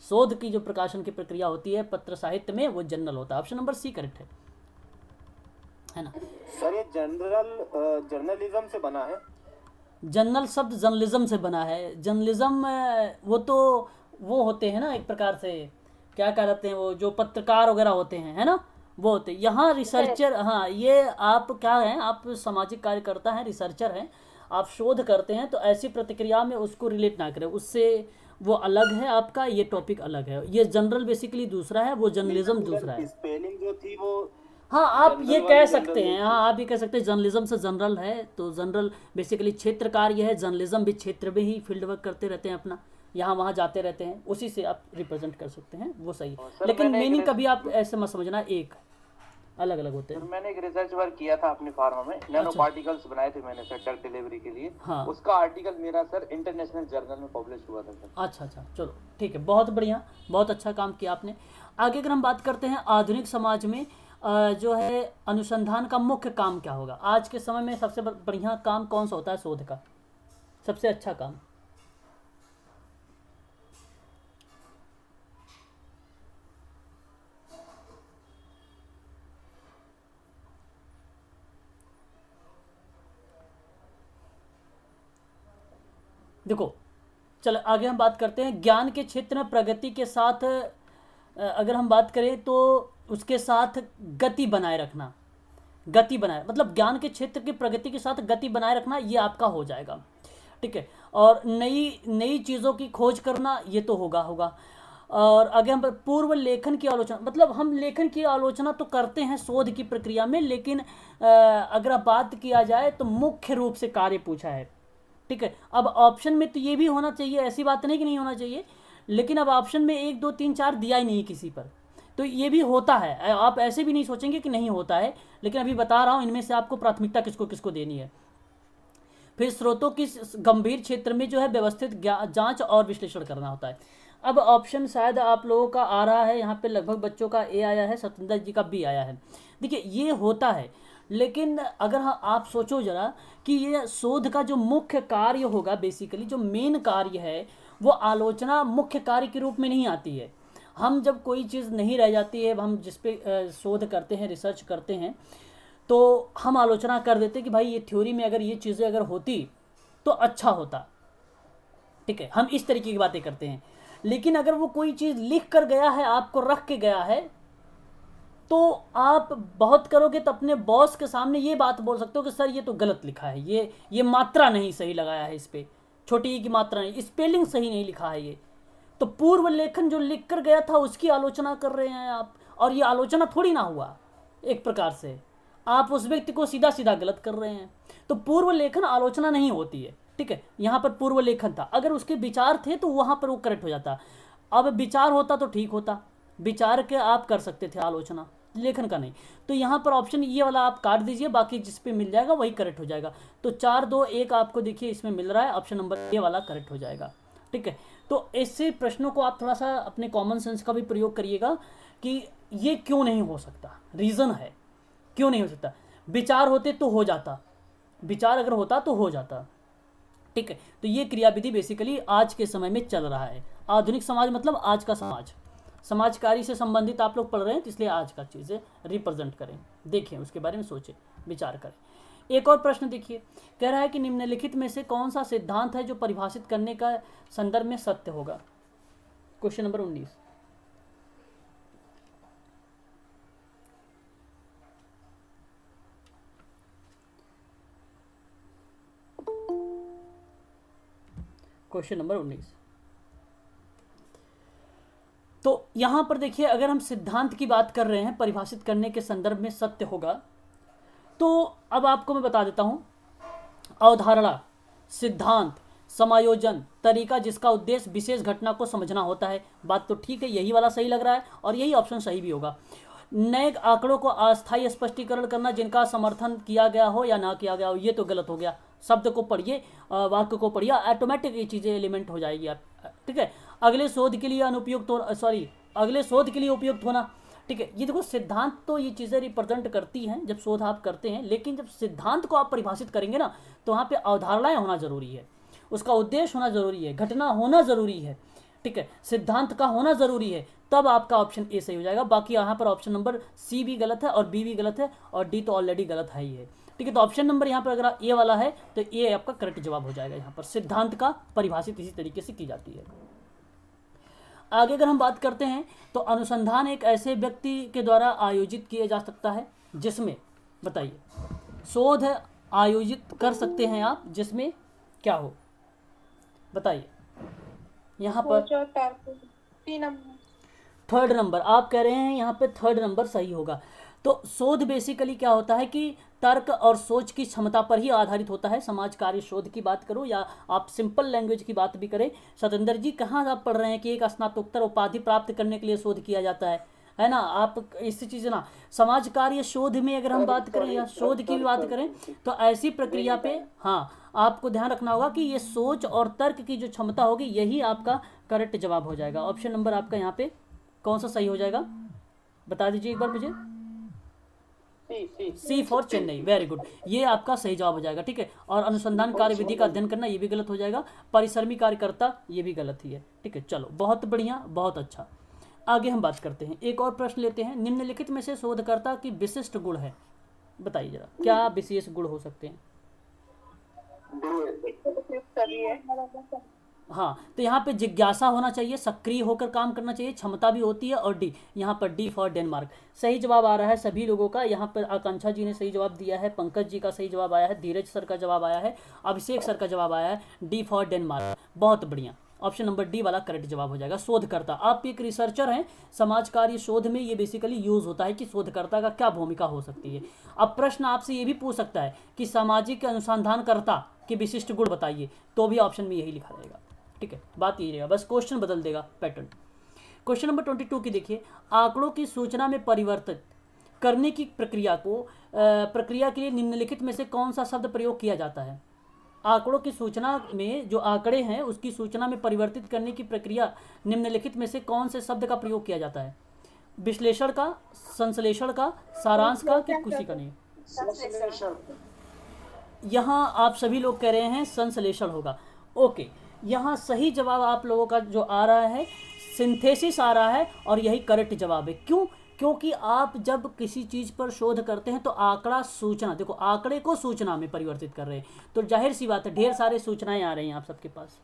शोध की जो प्रकाशन की प्रक्रिया होती है पत्र साहित्य में, वो जनरल होता है। ऑप्शन नंबर सी करेक्ट है ना। सर ये जनरल जर्नलिज्म से बना है। जनरल शब्द जर्नलिज्म से बना है। जर्नलिज्म वो तो वो होते हैं ना, एक प्रकार से क्या कहते हैं, वो जो पत्रकार वगैरह होते हैं, है ना, वो होते हैं। यहाँ रिसर्चर, हाँ ये आप क्या हैं, आप सामाजिक कार्यकर्ता हैं, रिसर्चर हैं, आप शोध करते हैं, तो ऐसी प्रतिक्रिया में उसको रिलेट ना करें, उससे वो अलग है, आपका ये टॉपिक अलग है। ये जनरल बेसिकली दूसरा है, वो जर्नलिज्म दूसरा है। स्पेलिंग जो थी वो, हाँ आप ये कह सकते हैं, हाँ आप ये कह सकते हैं जर्नलिज्म से जनरल है, तो जनरल बेसिकली क्षेत्र कार्य है, जर्नलिज्म भी क्षेत्र में ही फील्ड वर्क करते रहते हैं अपना, यहाँ वहाँ जाते रहते हैं, उसी से आप रिप्रेजेंट कर सकते हैं, वो सही है। लेकिन मीनिंग कभी आप ऐसे मत समझना, एक अलग अलग होते हैं। मैंने एक रिसर्च वर्क किया था अपनी फार्मा में, नैनो पार्टिकल्स बनाए थे मैंने सर ड्रग डिलीवरी के लिए। हाँ। उसका आर्टिकल मेरा सर इंटरनेशनल जर्नल में पब्लिश हुआ था सर। अच्छा, चलो ठीक है, बहुत बढ़िया, बहुत अच्छा काम किया आपने। आगे अगर हम बात करते हैं आधुनिक समाज में जो है अनुसंधान का मुख्य काम क्या होगा। आज के समय में सबसे बढ़िया काम कौन सा होता है शोध का, सबसे अच्छा काम। देखो चलो आगे हम बात करते हैं ज्ञान के क्षेत्र में प्रगति के साथ अगर हम बात करें तो उसके साथ गति बनाए रखना, गति बनाए मतलब ज्ञान के क्षेत्र की प्रगति के साथ गति बनाए रखना, ये आपका हो जाएगा, ठीक है। और नई नई चीज़ों की खोज करना, ये तो होगा। और आगे हम पूर्व लेखन की आलोचना, मतलब हम लेखन की आलोचना तो करते हैं शोध की प्रक्रिया में, लेकिन अगर बात किया जाए तो मुख्य रूप से कार्य पूछा है, ठीक है। अब ऑप्शन में तो ये भी होना चाहिए, ऐसी बात नहीं कि नहीं होना चाहिए, लेकिन अब ऑप्शन में 1 2 3 4 दिया ही नहीं किसी पर, तो ये भी होता है। आप ऐसे भी नहीं सोचेंगे कि नहीं होता है, लेकिन अभी बता रहा हूँ इनमें से आपको प्राथमिकता किसको किसको देनी है। फिर स्रोतों की गंभीर क्षेत्र में जो है व्यवस्थित जांच और विश्लेषण करना होता है। अब ऑप्शन शायद आप लोगों का आ रहा है, यहाँ पे लगभग बच्चों का ए आया है, सत्येंद्र जी का बी आया है। देखिए ये होता है, लेकिन अगर आप सोचो जरा कि ये शोध का जो मुख्य कार्य होगा, बेसिकली जो मेन कार्य है वो आलोचना मुख्य कार्य के रूप में नहीं आती है। हम जब कोई चीज़ नहीं रह जाती है, हम जिस पे शोध करते हैं, रिसर्च करते हैं, तो हम आलोचना कर देते कि भाई ये थ्योरी में अगर ये चीज़ें अगर होती तो अच्छा होता, ठीक है, हम इस तरीके की बातें करते हैं। लेकिन अगर वो कोई चीज़ लिख कर गया है, आपको रख के गया है, तो आप बहुत करोगे तो अपने बॉस के सामने ये बात बोल सकते हो कि सर ये तो गलत लिखा है, ये मात्रा नहीं सही लगाया है, इस पे छोटी ई की मात्रा नहीं, स्पेलिंग सही नहीं लिखा है ये। तो पूर्व लेखन जो लिख कर गया था उसकी आलोचना कर रहे हैं आप, और ये आलोचना थोड़ी ना हुआ, एक प्रकार से आप उस व्यक्ति को सीधा सीधा गलत कर रहे हैं। तो पूर्व लेखन आलोचना नहीं होती है, ठीक है। यहाँ पर पूर्व लेखन था, अगर उसके विचार थे तो वहाँ पर वो करेक्ट हो जाता। अब विचार होता तो ठीक होता, विचार के आप कर सकते थे आलोचना, लेखन का नहीं। तो यहाँ पर ऑप्शन ये वाला आप काट दीजिए, बाकी जिस पे मिल जाएगा वही करेक्ट हो जाएगा। तो 4, 2, 1 आपको देखिए इसमें मिल रहा है, ऑप्शन नंबर ए वाला करेक्ट हो जाएगा, ठीक है। तो ऐसे प्रश्नों को आप थोड़ा सा अपने कॉमन सेंस का भी प्रयोग करिएगा कि ये क्यों नहीं हो सकता, रीज़न है क्यों नहीं हो सकता। विचार होते तो हो जाता, विचार अगर होता तो हो जाता, ठीक है। तो ये क्रियाविधि बेसिकली आज के समय में चल रहा है। आधुनिक समाज मतलब आज का समाज, समाज कार्य से संबंधित आप लोग पढ़ रहे हैं, तो इसलिए आज का चीज़ें रिप्रेजेंट करें, देखें, उसके बारे में सोचें, विचार करें। एक और प्रश्न देखिए, कह रहा है कि निम्नलिखित में से कौन सा सिद्धांत है जो परिभाषित करने का संदर्भ में सत्य होगा। Question number 19। Question number 19। तो यहां पर देखिए, अगर हम सिद्धांत की बात कर रहे हैं, परिभाषित करने के संदर्भ में सत्य होगा, तो अब आपको मैं बता देता हूं, अवधारणा, सिद्धांत, समायोजन, तरीका जिसका उद्देश्य विशेष घटना को समझना होता है। बात तो ठीक है, यही वाला सही लग रहा है और यही ऑप्शन सही भी होगा। नए आंकड़ों को अस्थायी स्पष्टीकरण करना जिनका समर्थन किया गया हो या ना किया गया हो, ये तो गलत हो गया। शब्द को पढ़िए, वाक्य को पढ़िए, ऑटोमेटिक ये चीज़ें एलिमेंट हो जाएगी आप, ठीक है। अगले शोध के लिए अनुपयुक्त हो, अगले शोध के लिए उपयुक्त होना, ठीक है। ये देखो, सिद्धांत तो ये चीज़ें रिप्रेजेंट करती हैं जब शोध आप करते हैं, लेकिन जब सिद्धांत को आप परिभाषित करेंगे ना, तो वहाँ पे अवधारणाएं होना जरूरी है, उसका उद्देश्य होना जरूरी है, घटना होना जरूरी है, ठीक है, सिद्धांत का होना जरूरी है, तब आपका ऑप्शन ए सही हो जाएगा। बाकी यहाँ पर ऑप्शन नंबर सी भी गलत है और बी भी गलत है और डी तो ऑलरेडी गलत है ही है, ठीक है। तो ऑप्शन नंबर यहाँ पर अगर ए वाला है तो ए आपका करेक्ट जवाब हो जाएगा। यहाँ पर सिद्धांत का परिभाषित इसी तरीके से की जाती है। आगे अगर हम बात करते हैं तो अनुसंधान एक ऐसे व्यक्ति के द्वारा आयोजित किया जा सकता है जिसमें, बताइए, शोध आयोजित कर सकते हैं आप जिसमें क्या हो, बताइए। यहाँ पर थर्ड नंबर आप कह रहे हैं, यहाँ पे थर्ड नंबर सही होगा। तो शोध बेसिकली क्या होता है कि तर्क और सोच की क्षमता पर ही आधारित होता है। समाज कार्य शोध की बात करो या आप सिंपल लैंग्वेज की बात भी करें, सतेंद्र जी कहाँ आप पढ़ रहे हैं कि एक स्नातकोत्तर उपाधि प्राप्त करने के लिए शोध किया जाता है ना। आप इसी चीज़ ना, समाज कार्य शोध में अगर हम बात करें या शोध की भी बात करें तो ऐसी प्रक्रिया पे हाँ आपको ध्यान रखना होगा कि ये सोच और तर्क की जो क्षमता होगी यही आपका करेक्ट जवाब हो जाएगा। ऑप्शन नंबर आपका यहाँ पे कौन सा सही हो जाएगा, बता दीजिए एक बार मुझे। सी फॉर चेन्नई, वेरी गुड, ये आपका सही जवाब हो जाएगा, ठीक है। और अनुसंधान कार्य विधि का अध्ययन करना ये भी गलत हो जाएगा। परिश्रमी कार्यकर्ता ये भी गलत ही है, ठीक है। चलो बहुत बढ़िया, बहुत अच्छा। आगे हम बात करते हैं, एक और प्रश्न लेते हैं। निम्नलिखित में से शोधकर्ता की विशिष्ट गुण है, बताइए जरा, क्या विशेष गुण हो सकते हैं। हाँ, तो यहाँ पे जिज्ञासा होना चाहिए, सक्रिय होकर काम करना चाहिए, क्षमता भी होती है, और डी, यहाँ पर डी फॉर डेनमार्क सही जवाब आ रहा है सभी लोगों का। यहाँ पर आकांक्षा जी ने सही जवाब दिया है, पंकज जी का सही जवाब आया है, धीरज सर का जवाब आया है, अभिषेक सर का जवाब आया है, डी फॉर डेनमार्क। बहुत बढ़िया, ऑप्शन नंबर डी वाला करेक्ट जवाब हो जाएगा। शोधकर्ता, आप एक रिसर्चर हैं, समाज कार्य शोध में ये बेसिकली यूज होता है कि शोधकर्ता का क्या भूमिका हो सकती है। अब प्रश्न आपसे ये भी पूछ सकता है कि सामाजिक अनुसंधानकर्ता के विशिष्ट गुण बताइए, तो भी ऑप्शन में यही लिखा रहेगा, ठीक है। बात यही रहेगा, बस क्वेश्चन बदल देगा पैटर्न। क्वेश्चन नंबर 22 की देखिए, आंकड़ों की सूचना में परिवर्तित करने की प्रक्रिया के लिए निम्नलिखित में से कौन सा शब्द प्रयोग किया जाता है। आंकड़ों की सूचना में जो आंकड़े हैं उसकी सूचना में परिवर्तित करने की प्रक्रिया निम्नलिखित में से कौन से शब्द का प्रयोग किया जाता है? विश्लेषण का, संश्लेषण का, सारांश का, कि किसी का नहीं? यहाँ आप सभी लोग कह रहे हैं संश्लेषण होगा। ओके, यहाँ सही जवाब आप लोगों का जो आ रहा है सिंथेसिस आ रहा है और यही करेक्ट जवाब है। क्यों? क्योंकि आप जब किसी चीज़ पर शोध करते हैं तो आंकड़ा सूचना, देखो आंकड़े को सूचना में परिवर्तित कर रहे हैं, तो जाहिर सी बात है ढेर सारे सूचनाएं आ रही हैं आप सबके पास,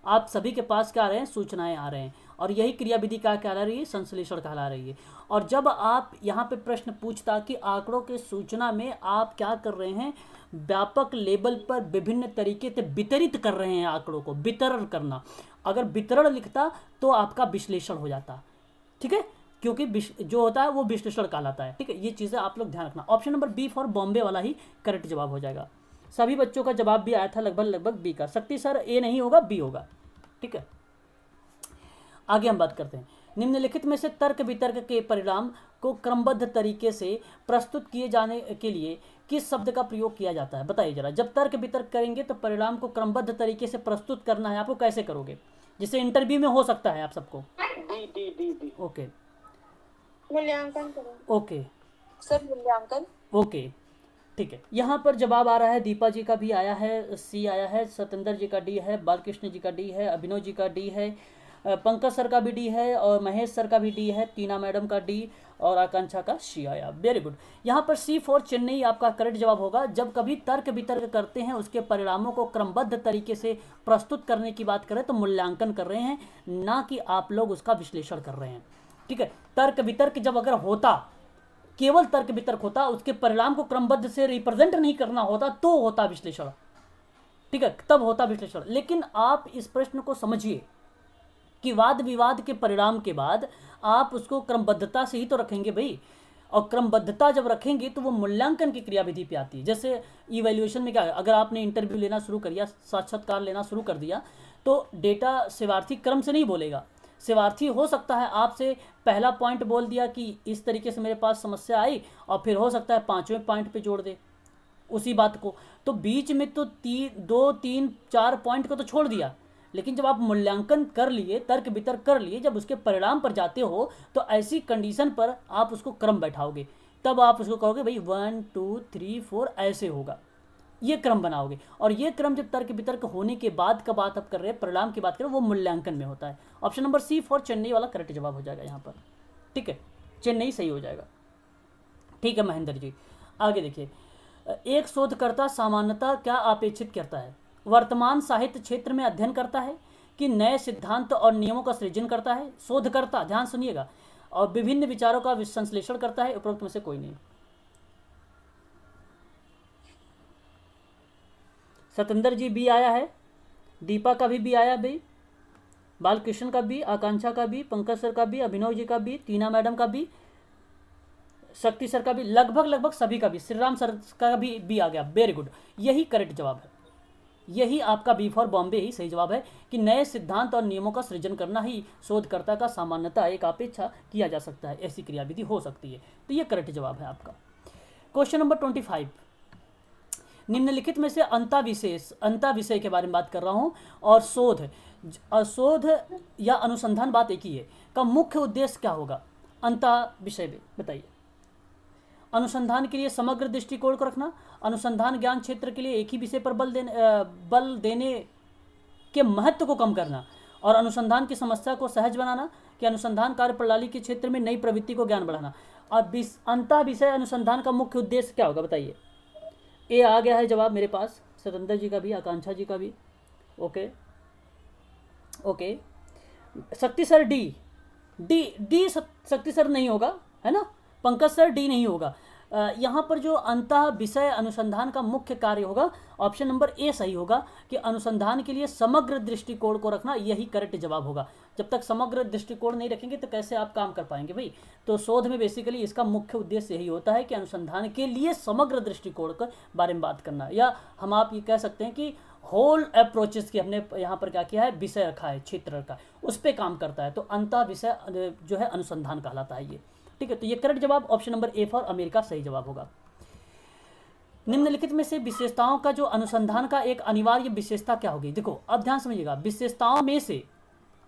आप सभी के पास क्या आ रहे हैं? सूचनाएं आ रहे हैं, और यही क्रियाविधि क्या कहला रही है? संश्लेषण कहला रही है। और जब आप यहाँ पे प्रश्न पूछता कि आंकड़ों के सूचना में आप क्या कर रहे हैं? व्यापक लेवल पर विभिन्न तरीके से वितरित कर रहे हैं आंकड़ों को, वितरण करना। अगर वितरण लिखता तो आपका विश्लेषण हो जाता, ठीक है, क्योंकि जो होता है वो विश्लेषण कहलाता है, ठीक है। ये चीज़ें आप लोग ध्यान रखना। Option number B for Bombay वाला ही करेक्ट जवाब हो जाएगा। सभी बच्चों का जवाब भी आया था लगभग बी का। शक्ति सर ए नहीं होगा, बी होगा, ठीक है। आगे हम बात करते हैं। निम्नलिखित में से तर्क वितर्क के परिणाम को क्रमबद्ध तरीके से प्रस्तुत किए जाने के लिए किस शब्द का प्रयोग किया जाता है? बताइए जरा। जब तर्क वितर्क करेंगे तो परिणाम को क्रमबद्ध तरीके से प्रस्तुत करना है आपको, कैसे करोगे? जिससे इंटरव्यू में हो सकता है आप सबको। डी। ओके, मूल्यांकन करो। ओके सर मूल्यांकन। ओके, ठीक है। यहाँ पर जवाब आ रहा है, दीपा जी का भी आया है, सी आया है, सतेंद्र जी का डी है, बालकृष्ण जी का डी है, अभिनव जी का डी है, पंकज सर का भी डी है, और महेश सर का भी डी है, टीना मैडम का डी, और आकांक्षा का सी आया। Very good. यहाँ पर सी फॉर चेन्नई आपका करेक्ट जवाब होगा। जब कभी तर्क वितर्क करते हैं उसके परिणामों को क्रमबद्ध तरीके से प्रस्तुत करने की बात करें तो मूल्यांकन कर रहे हैं, ना कि आप लोग उसका विश्लेषण कर रहे हैं, ठीक है। तर्क वितर्क जब अगर होता, केवल तर्क वितर्क होता, उसके परिणाम को क्रमबद्ध से रिप्रेजेंट नहीं करना होता तो होता विश्लेषण, ठीक है, तब होता विश्लेषण। लेकिन आप इस प्रश्न को समझिए कि वाद विवाद के परिणाम के बाद आप उसको क्रमबद्धता से ही तो रखेंगे भाई, और क्रमबद्धता जब रखेंगे तो वो मूल्यांकन की क्रियाविधि पे आती है। जैसे इवैल्यूएशन में क्या है, अगर आपने इंटरव्यू लेना शुरू कर दिया, साक्षात्कार लेना शुरू कर दिया, तो डेटा सेवार्थी क्रम से नहीं बोलेगा। सेवार्थी हो सकता है आपसे पहला पॉइंट बोल दिया कि इस तरीके से मेरे पास समस्या आई, और फिर हो सकता है 5वें पॉइंट पे जोड़ दे उसी बात को, तो बीच में तो 2, 3, 4 पॉइंट को तो छोड़ दिया। लेकिन जब आप मूल्यांकन कर लिए, तर्क वितर्क कर लिए, जब उसके परिणाम पर जाते हो तो ऐसी कंडीशन पर आप उसको क्रम बैठाओगे, तब आप उसको कहोगे भाई 1, 2, 3, 4 ऐसे होगा, ये क्रम बनाओगे। और ये क्रम जब तर्क वितर्क होने के बाद का बात आप कर रहे हैं, परिणाम की बात करें, वो मूल्यांकन में होता है। Option number C for Chennai वाला करेक्ट जवाब हो जाएगा यहाँ पर, ठीक है, चेन्नई सही हो जाएगा, ठीक है। महेंद्र जी आगे देखिए। एक शोधकर्ता सामान्यतः क्या अपेक्षित करता है? वर्तमान साहित्य क्षेत्र में अध्ययन करता है कि नए सिद्धांत और नियमों का सृजन करता है? शोधकर्ता, ध्यान सुनिएगा, और विभिन्न विचारों का संश्लेषण करता है? उपरोक्त में से कोई नहीं। सतेंद्र जी बी आया है, दीपा का भी बी आया भाई, बालकृष्ण का भी, आकांक्षा का भी, पंकज सर का भी, अभिनव जी का भी, टीना मैडम का भी, शक्ति सर का भी, लगभग सभी का भी, श्री राम सर का भी आ गया। वेरी गुड, यही करेक्ट जवाब है, यही आपका बी फॉर बॉम्बे ही सही जवाब है कि नए सिद्धांत और नियमों का सृजन करना ही शोधकर्ता का सामान्यतः एक अपेक्षा किया जा सकता है, ऐसी क्रियाविधि हो सकती है। तो ये करेक्ट जवाब है आपका। क्वेश्चन नंबर 25, निम्नलिखित में से अंता विषय के बारे में बात कर रहा हूँ, और शोध या अनुसंधान, बात एक ही है, का मुख्य उद्देश्य क्या होगा? अंता विषय में बताइए। अनुसंधान के लिए समग्र दृष्टिकोण को रखना, अनुसंधान ज्ञान क्षेत्र के लिए एक ही विषय पर बल देने के महत्व को कम करना, और अनुसंधान की समस्या को सहज बनाना, कि अनुसंधान कार्य प्रणाली के क्षेत्र में नई प्रवृत्ति को ज्ञान बढ़ाना। और अंतः विषय अनुसंधान का मुख्य उद्देश्य क्या होगा बताइए? ए आ गया है जवाब मेरे पास, सतेंद्र जी का भी, आकांक्षा जी का भी। ओके ओके, शक्ति सर डी शक्ति सर नहीं होगा, है ना, पंकज सर डी नहीं होगा। यहाँ पर जो अंतः विषय अनुसंधान का मुख्य कार्य होगा, ऑप्शन नंबर ए सही होगा कि अनुसंधान के लिए समग्र दृष्टिकोण को रखना, यही करेक्ट जवाब होगा। जब तक समग्र दृष्टिकोण नहीं रखेंगे तो कैसे आप काम कर पाएंगे भाई? तो शोध में बेसिकली इसका मुख्य उद्देश्य यही होता है कि अनुसंधान के लिए समग्र दृष्टिकोण के बारे में बात करना, या हम आप ये कह सकते हैं कि होल अप्रोचेस की हमने यहाँ पर क्या किया है, विषय रखा है, क्षेत्र रखा है, उस पर काम करता है। तो अंतः विषय जो है अनुसंधान कहलाता है ये, ठीक है। तो ये करेक्ट जवाब option number A for America सही जवाब होगा। निम्नलिखित में से विशेषताओं का जो अनुसंधान का एक अनिवार्य विशेषता क्या होगी? देखो अब ध्यान समझिएगा, विशेषताओं में से,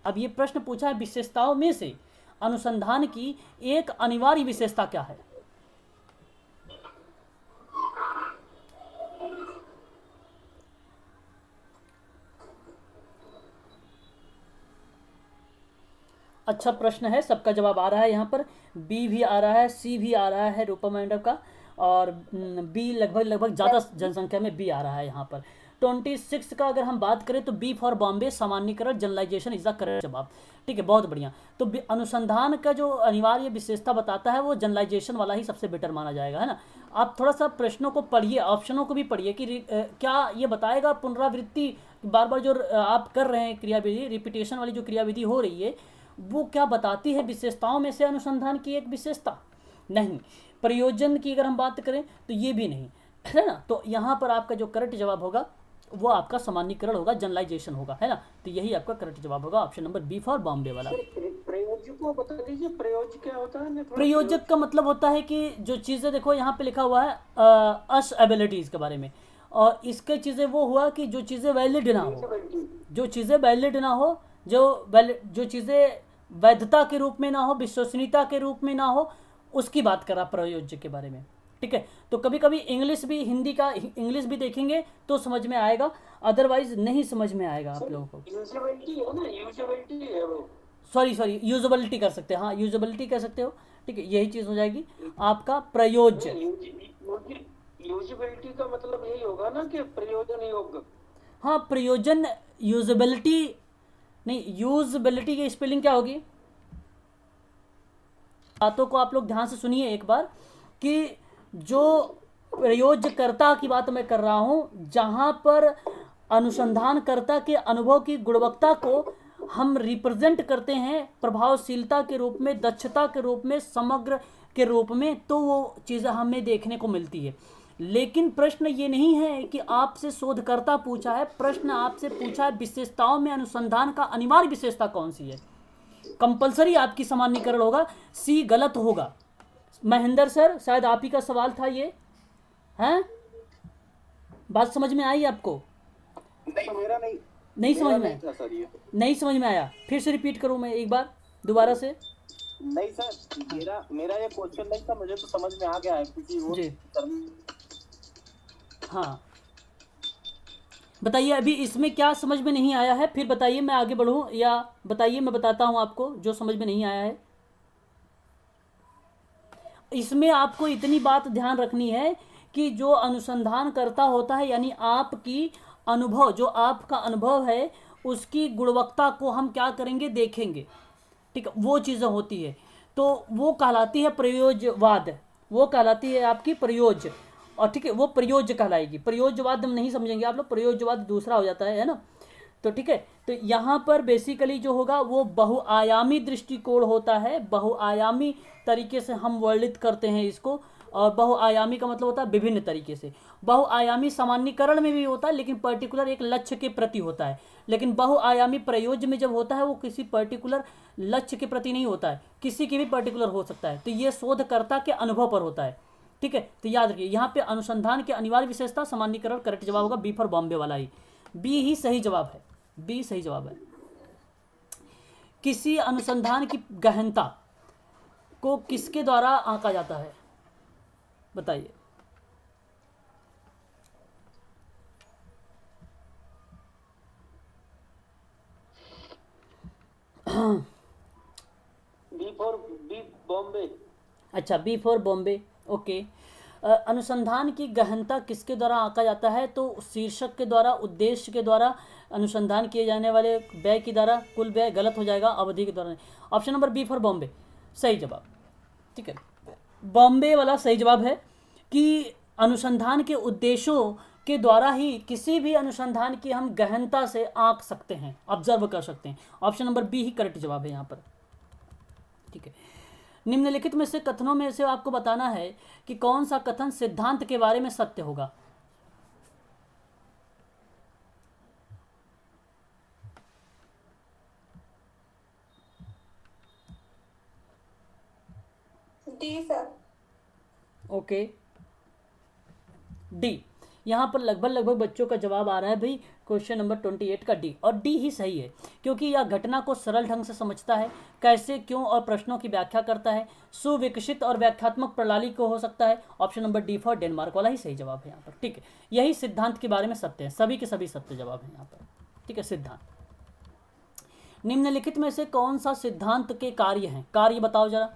अब ये प्रश्न पूछा है विशेषताओं में से अनुसंधान की एक अनिवार्य विशेषता क्या है? अच्छा प्रश्न है, सबका जवाब आ रहा है यहाँ पर। बी भी आ रहा है, सी भी आ रहा है रूपा मैडम का, और बी लगभग ज़्यादा जनसंख्या में बी आ रहा है यहाँ पर। 26 का अगर हम बात करें तो बी फॉर बॉम्बे, सामान्यीकरण जनरलाइजेशन इज द करेक्ट जवाब। ठीक है, बहुत बढ़िया। तो अनुसंधान का जो अनिवार्य विशेषता बताता है वो जनरलाइजेशन वाला ही सबसे बेटर माना जाएगा, है ना। आप थोड़ा सा प्रश्नों को पढ़िए, ऑप्शनों को भी पढ़िए कि क्या ये बताएगा पुनरावृत्ति बार बार जो आप कर रहे हैं क्रियाविधि, रिपीटेशन वाली जो क्रियाविधि हो रही है वो क्या बताती है विशेषताओं में से अनुसंधान की एक विशेषता? नहीं। प्रयोजन की अगर हम बात करें तो ये भी नहीं, है ना। तो यहाँ पर आपका जो करेक्ट जवाब होगा वो आपका सामान्यीकरण होगा, जनरलाइजेशन होगा, है ना। तो यही आपका करेक्ट जवाब होगा, option number B for Bombay वाला। प्रयोजक को बता दीजिए, प्रयोजक क्या होता है? प्रयोजक का मतलब होता है कि जो चीज़ें, देखो यहाँ पे लिखा हुआ है अस एबिलिटीज़ के बारे में, और इसके चीज़ें वो हुआ कि जो चीज़ें वैलिड ना हो, जो चीज़ें वैलिड ना हो, जो चीज़ें वैधता के रूप में ना हो, विश्वसनीयता के रूप में ना हो, उसकी बात करा प्रयोज्य के बारे में। ठीक है, तो कभी कभी इंग्लिश भी, हिंदी का इंग्लिश भी देखेंगे तो समझ में आएगा, अदरवाइज नहीं समझ में आएगा आप लोगों को। यूजेबिलिटी है ना, यूजेबिलिटी है वो। सॉरी यूजेबिलिटी कर सकते हैं, हाँ यूजेबिलिटी कह सकते हो। ठीक है, यही चीज़ हो जाएगी आपका प्रयोज्य। यूजेबिलिटी का मतलब यही होगा ना कि प्रयोजन योग्य। हाँ प्रयोजन, यूजेबिलिटी नहीं, यूजेबिलिटी की स्पेलिंग क्या होगी? बातों को आप लोग ध्यान से सुनिए एक बार, कि जो प्रयोजकर्ता की बात मैं कर रहा हूं, जहां पर अनुसंधानकर्ता के अनुभव की गुणवत्ता को हम रिप्रेजेंट करते हैं प्रभावशीलता के रूप में, दक्षता के रूप में, समग्र के रूप में, तो वो चीज़ें हमें देखने को मिलती है। लेकिन प्रश्न ये नहीं है कि आपसे शोधकर्ता पूछा है, प्रश्न आपसे पूछा है विशेषताओं में अनुसंधान का अनिवार्य विशेषता कौन सी है। कंपलसरी आपकी सामान्यीकरण होगा, सी गलत होगा। महेंद्र सर शायद आप ही का सवाल था ये, हैं? बात समझ में आई आपको? नहीं, मेरा नहीं समझ में था सर, ये नहीं समझ में आया? फिर से रिपीट करूं मैं एक बार दोबारा से? नहीं सर, मेरा ये क्वेश्चन नहीं था, मुझे तो समझ में आ गया है क्योंकि वो जी हाँ बताइए, अभी इसमें क्या समझ में नहीं आया है? फिर बताइए, मैं आगे बढ़ूं, या बताइए मैं बताता हूं आपको जो समझ में नहीं आया है। इसमें आपको इतनी बात ध्यान रखनी है कि जो अनुसंधान करता होता है, यानी आपकी अनुभव, जो आपका अनुभव है उसकी गुणवत्ता को हम क्या करेंगे, देखेंगे। ठीक है, वो चीज़ें होती है, तो वो कहलाती है प्रयोज्यवाद, वो कहलाती है आपकी प्रयोज्य। और ठीक है, वो प्रयोज्य कहलाएगी। प्रयोज्यवाद हम नहीं समझेंगे आप लोग, प्रयोज्यवाद दूसरा हो जाता है ना। तो ठीक है, तो यहाँ पर बेसिकली जो होगा वो बहुआयामी दृष्टिकोण होता है, बहुआयामी तरीके से हम वर्णित करते हैं इसको। और बहुआयामी का मतलब होता है विभिन्न तरीके से। बहुआयामी सामान्यीकरण में भी होता है, लेकिन पर्टिकुलर एक लक्ष्य के प्रति होता है। लेकिन बहुआयामी प्रयोज्य में जब होता है वो किसी पर्टिकुलर लक्ष्य के प्रति नहीं होता है, किसी की भी पर्टिकुलर हो सकता है। तो ये शोधकर्ता के अनुभव पर होता है। ठीक है, तो याद रखिए यहाँ पे अनुसंधान की अनिवार्य विशेषता सामान्यीकरण, करेक्ट जवाब होगा बी फॉर बॉम्बे वाला ही, बी ही सही जवाब है, बी सही जवाब है। किसी अनुसंधान की गहनता को किसके द्वारा आंका जाता है, बताइए? बी बॉम्बे। अच्छा, बी फॉर बॉम्बे, ओके। अनुसंधान की गहनता किसके द्वारा आंका जाता है? तो शीर्षक के द्वारा, उद्देश्य के द्वारा, अनुसंधान किए जाने वाले व्यय की द्वारा, कुल व्यय गलत हो जाएगा, अवधि के द्वारा। Option number B for Bombay सही जवाब। ठीक है, बॉम्बे वाला सही जवाब है कि अनुसंधान के उद्देश्यों के द्वारा ही किसी भी अनुसंधान की हम गहनता से आंक सकते हैं, ऑब्जर्व कर सकते हैं। ऑप्शन नंबर बी ही करेक्ट जवाब है यहाँ पर। ठीक है, निम्नलिखित में से कथनों में से आपको बताना है कि कौन सा कथन सिद्धांत के बारे में सत्य होगा। D sir. Okay, D. यहाँ पर लगभग बच्चों का जवाब आ रहा है भाई क्वेश्चन नंबर 28 का डी, और डी ही सही है क्योंकि यह घटना को सरल ढंग से समझता है, कैसे, क्यों और प्रश्नों की व्याख्या करता है, सुविकसित और व्याख्यात्मक प्रणाली को हो सकता है। Option number D for Denmark वाला ही सही जवाब है यहाँ पर। ठीक है, यही सिद्धांत के बारे में सत्य है, सभी के सभी सत्य जवाब है यहाँ पर। ठीक है, सिद्धांत। निम्नलिखित में से कौन सा सिद्धांत के कार्य हैं? कार्य बताओ जरा,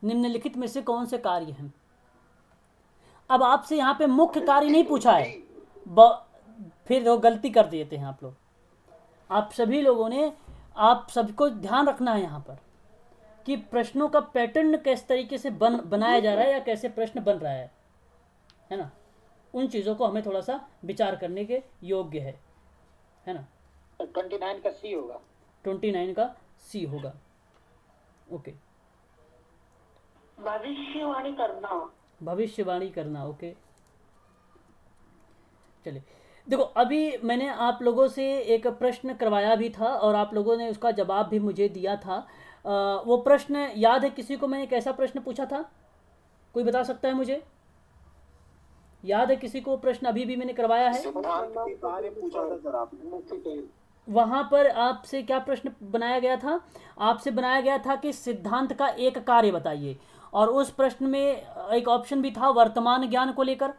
निम्नलिखित में से कौन से कार्य हैं? अब आपसे यहाँ पे मुख्य कार्य नहीं पूछा है, फिर वो गलती कर देते हैं आप लोग। आप सभी लोगों ने, आप सबको ध्यान रखना है यहाँ पर कि प्रश्नों का पैटर्न किस तरीके से बनाया जा रहा है या कैसे प्रश्न बन रहा है ना। उन चीज़ों को हमें थोड़ा सा विचार करने के योग्य है ना। 29 का सी होगा, 29 का सी होगा। ओके, भविष्यवाणी करना, भविष्यवाणी करना। ओके, चलिए देखो, अभी मैंने आप लोगों से एक प्रश्न करवाया भी था और आप लोगों ने उसका जवाब भी मुझे दिया था। वो प्रश्न याद है किसी को? मैंने कैसा प्रश्न पूछा था, कोई बता सकता है मुझे? याद है किसी को वो प्रश्न? अभी भी मैंने करवाया है। वहाँ पर आपसे क्या प्रश्न बनाया गया था? आपसे बनाया गया था कि सिद्धांत का एक कार्य बताइए, और उस प्रश्न में एक ऑप्शन भी था वर्तमान ज्ञान को लेकर।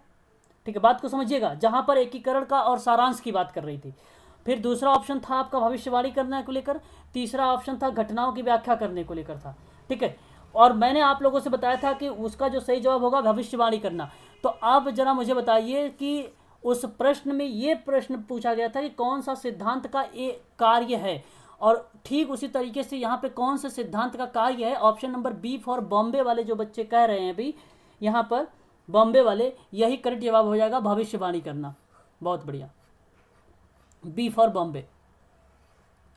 ठीक है, बात को समझिएगा, जहाँ पर एकीकरण का और सारांश की बात कर रही थी। फिर दूसरा ऑप्शन था आपका भविष्यवाणी करने को लेकर, तीसरा ऑप्शन था घटनाओं की व्याख्या करने को लेकर था। ठीक है, और मैंने आप लोगों से बताया था कि उसका जो सही जवाब होगा भविष्यवाणी करना। तो आप जरा मुझे बताइए कि उस प्रश्न में ये प्रश्न पूछा गया था कि कौन सा सिद्धांत का एक कार्य है, और ठीक उसी तरीके से यहाँ पे कौन से सिद्धांत का कार्य है? Option number B for Bombay वाले जो बच्चे कह रहे हैं भाई, यहाँ पर बॉम्बे वाले, यही करेक्ट जवाब हो जाएगा, भविष्यवाणी करना। बहुत बढ़िया, बी फॉर बॉम्बे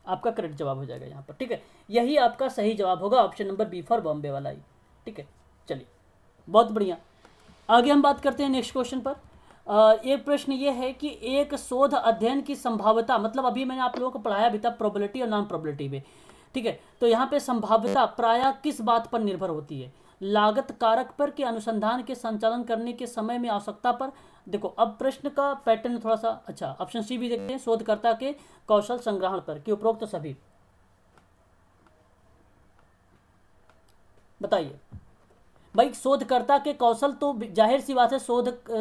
आपका करेक्ट जवाब हो जाएगा यहाँ पर। ठीक है, यही आपका सही जवाब होगा, option number B for Bombay वाला ही। ठीक है, चलिए बहुत बढ़िया, आगे हम बात करते हैं नेक्स्ट क्वेश्चन पर। एक प्रश्न ये है कि एक शोध अध्ययन की संभाव्यता, मतलब अभी मैंने आप लोगों को पढ़ाया भी था प्रोबेबिलिटी और नॉन प्रोबेबिलिटी में। ठीक है, तो यहाँ पे संभाव्यता प्रायः किस बात पर निर्भर होती है? लागत कारक पर, कि अनुसंधान के संचालन करने के समय में आवश्यकता पर? देखो, अब प्रश्न का पैटर्न थोड़ा सा अच्छा। ऑप्शन सी भी देखते हैं, शोधकर्ता के कौशल संग्रहण पर, कि उपरोक्त सभी। बताइए भाई, शोधकर्ता के कौशल तो जाहिर सी बात है,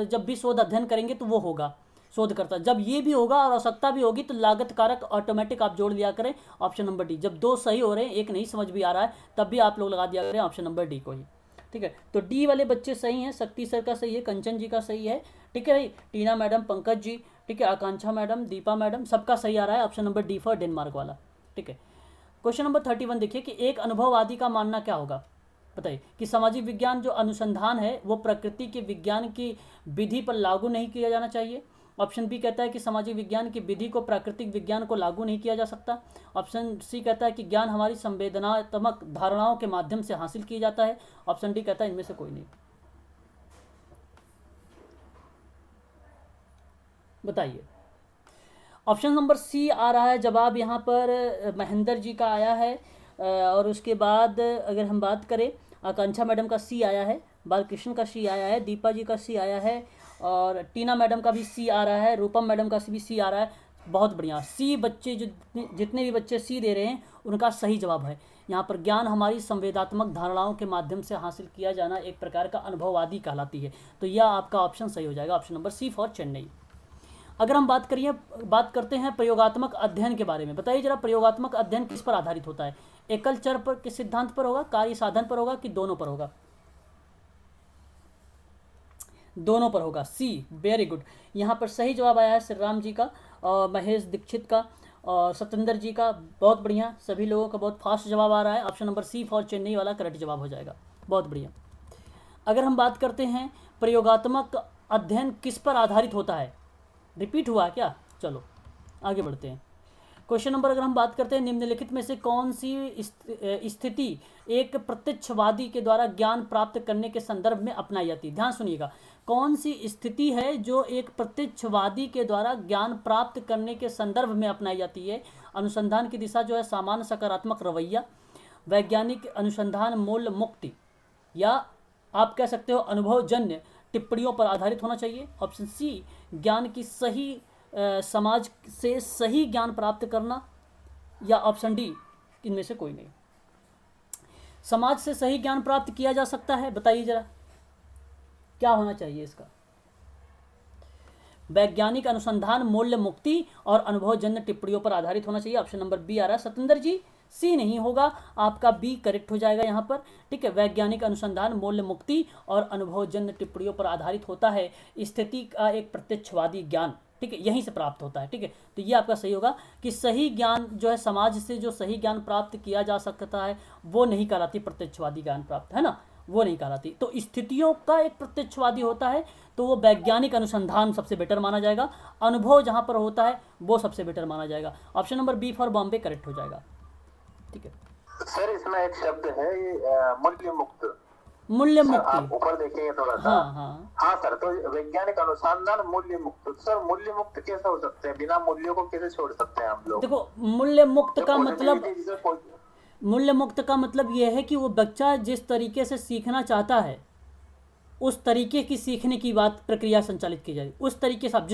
जब भी शोध अध्ययन करेंगे तो वो होगा शोधकर्ता। जब ये भी होगा और आवश्यकता भी होगी तो लागत कारक ऑटोमेटिक आप जोड़ लिया करें, ऑप्शन नंबर डी। जब दो सही हो रहे हैं, एक नहीं समझ भी आ रहा है, तब भी आप लोग लगा दिया करें ऑप्शन नंबर डी को ही। ठीक है, तो डी वाले बच्चे सही हैं, शक्ति सर का सही है, कंचन जी का सही है। ठीक है भाई, टीना मैडम, पंकज जी, ठीक है, आकांक्षा मैडम, दीपा मैडम, सबका सही आ रहा है, option number D for Denmark वाला। ठीक है, क्वेश्चन नंबर 31 देखिए कि एक अनुभववादी का मानना क्या होगा? बताइए कि सामाजिक विज्ञान जो अनुसंधान है वो प्रकृति के विज्ञान की विधि पर लागू नहीं किया जाना चाहिए। ऑप्शन बी कहता है कि सामाजिक विज्ञान की विधि को प्राकृतिक विज्ञान को लागू नहीं किया जा सकता। ऑप्शन सी कहता है कि ज्ञान हमारी संवेदनात्मक धारणाओं के माध्यम से हासिल किया जाता है। ऑप्शन डी कहता है इनमें से कोई नहीं। बताइए, ऑप्शन नंबर सी आ रहा है जवाब यहाँ पर, महेंद्र जी का आया है, और उसके बाद अगर हम बात करें आकांक्षा मैडम का सी आया है, बालकृष्ण का सी आया है, दीपा जी का सी आया है, और टीना मैडम का भी सी आ रहा है, रूपम मैडम का भी सी आ रहा है। बहुत बढ़िया, सी बच्चे जितने भी बच्चे सी दे रहे हैं उनका सही जवाब है यहाँ पर। ज्ञान हमारी संवेदनात्मक धारणाओं के माध्यम से हासिल किया जाना एक प्रकार का अनुभववादी कहलाती है। तो यह आपका ऑप्शन सही हो जाएगा, option number C for Chennai. अगर हम बात करते हैं प्रयोगात्मक अध्ययन के बारे में, बताइए जरा प्रयोगात्मक अध्ययन किस पर आधारित होता है? एकल चर पर के सिद्धांत पर होगा, कार्य साधन पर होगा, कि दोनों पर होगा? दोनों पर होगा, सी, वेरी गुड। यहाँ पर सही जवाब आया है श्री राम जी का, और महेश दीक्षित का, और सत्येंद्र जी का। बहुत बढ़िया, सभी लोगों का बहुत फास्ट जवाब आ रहा है, option number C for Chennai वाला करेक्ट जवाब हो जाएगा। बहुत बढ़िया। अगर हम बात करते हैं प्रयोगात्मक अध्ययन किस पर आधारित होता है, रिपीट हुआ क्या? चलो आगे बढ़ते हैं। क्वेश्चन नंबर अगर हम बात करते हैं, निम्नलिखित में से कौन सी स्थिति एक प्रत्यक्षवादी के द्वारा ज्ञान प्राप्त करने के संदर्भ में अपनाई जाती है? ध्यान सुनिएगा, कौन सी स्थिति है जो एक प्रत्यक्षवादी के द्वारा ज्ञान प्राप्त करने के संदर्भ में अपनाई जाती है? अनुसंधान की दिशा जो है सामान्य सकारात्मक रवैया, वैज्ञानिक अनुसंधान मूल्य मुक्ति, या आप कह सकते हो अनुभवजन्य टिप्पणियों पर आधारित होना चाहिए। ऑप्शन सी, ज्ञान की सही समाज से सही ज्ञान प्राप्त करना, या ऑप्शन डी, इनमें से कोई नहीं। समाज से सही ज्ञान प्राप्त किया जा सकता है, बताइए जरा क्या होना चाहिए इसका। वैज्ञानिक अनुसंधान मूल्य मुक्ति और अनुभवजन्य टिप्पणियों पर आधारित होना चाहिए। ऑप्शन नंबर बी आ रहा है सतेंद्र जी, सी नहीं होगा, आपका बी करेक्ट हो जाएगा यहाँ पर। ठीक है, वैज्ञानिक अनुसंधान मूल्य मुक्ति और अनुभवजन्य टिप्पणियों पर आधारित होता है। स्थिति का एक प्रत्यक्षवादी ज्ञान, ठीक है, यहीं से प्राप्त होता है। ठीक है, तो ये आपका सही होगा कि सही ज्ञान जो है, समाज से जो सही ज्ञान प्राप्त किया जा सकता है वो नहीं कहलाती प्रत्यक्षवादी ज्ञान प्राप्त, है ना, वो नहीं कहलाती। तो स्थितियों का एक प्रत्यक्षवादी होता है तो वो वैज्ञानिक अनुसंधान सबसे बेटर माना जाएगा। अनुभव जहाँ पर होता है वो सबसे बेटर माना जाएगा। Option number B for Bombay correct हो जाएगा। ठीक है सर, इसमें एक शब्द है ये मूल्य मुक्त। मूल्य सर, मुक्ति, आप ऊपर देखेंगे थोड़ा सा। हाँ सर, तो वैज्ञानिक अनुसंधान मूल्य मुक्त, सर मूल्य मुक्त कैसे हो सकते हैं? बिना मूल्यों को कैसे छोड़ सकते हैं हम लोग? देखो मूल्य मुक्त का मतलब, positivity मूल्य मुक्त का मतलब यह है कि वो बच्चा जिस तरीके से सीखना चाहता है उस तरीके की सीखने की बात प्रक्रिया संचालित की जाए, उस तरीके से आप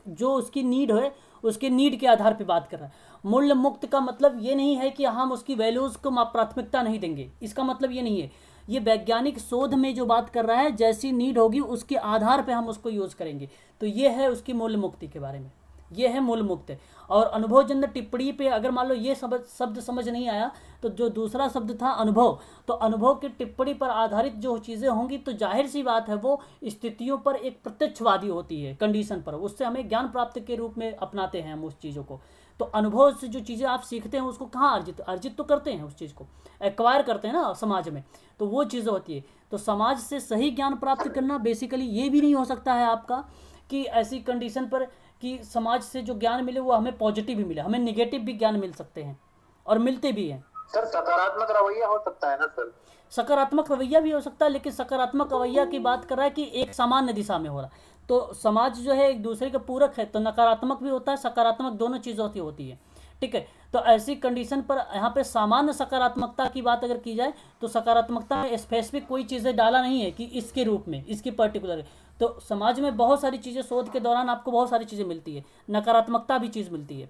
जो उसकी नीड है उसके नीड के आधार पे बात कर रहा है। मूल्य मुक्त का मतलब ये नहीं है कि हम उसकी वैल्यूज़ को प्राथमिकता नहीं देंगे, इसका मतलब ये नहीं है। ये वैज्ञानिक शोध में जो बात कर रहा है, जैसी नीड होगी उसके आधार पे हम उसको यूज़ करेंगे, तो ये है उसकी मूल्य मुक्ति के बारे में, ये है मूल मुक्त। और अनुभवजन्य टिप्पणी पे अगर मान लो ये शब्द समझ नहीं आया तो जो दूसरा शब्द था अनुभव, तो अनुभव की टिप्पणी पर आधारित जो चीज़ें होंगी तो जाहिर सी बात है वो स्थितियों पर एक प्रत्यक्षवादी होती है, कंडीशन पर, उससे हमें ज्ञान प्राप्त के रूप में अपनाते हैं हम उस चीज़ों को। तो अनुभव से जो चीज़ें आप सीखते हैं उसको कहाँ अर्जित तो करते हैं, उस चीज़ को एक्वायर करते हैं ना समाज में, तो वो चीज़ें होती है। तो समाज से सही ज्ञान प्राप्त करना बेसिकली ये भी नहीं हो सकता है आपका कि ऐसी कंडीशन पर कि समाज से जो ज्ञान मिले वो हमें पॉजिटिव भी मिले, हमें निगेटिव भी ज्ञान मिल सकते हैं और मिलते भी हैं। सर सकारात्मक रवैया हो सकता है ना सर? सकारात्मक रवैया भी हो सकता है, लेकिन सकारात्मक रवैया की बात कर रहा है कि एक सामान्य दिशा में हो रहा है, तो समाज जो है एक दूसरे के पूरक है, तो नकारात्मक भी होता है सकारात्मक, दोनों चीज़ों की होती है। ठीक है, तो ऐसी कंडीशन पर यहाँ पे सामान्य सकारात्मकता की बात अगर की जाए तो सकारात्मकता में स्पेसिफिक कोई चीज़ें डाला नहीं है कि इसके रूप में, इसकी पर्टिकुलर। तो समाज में बहुत सारी चीज़ें शोध के दौरान आपको बहुत सारी चीज़ें मिलती है, नकारात्मकता भी चीज़ मिलती है।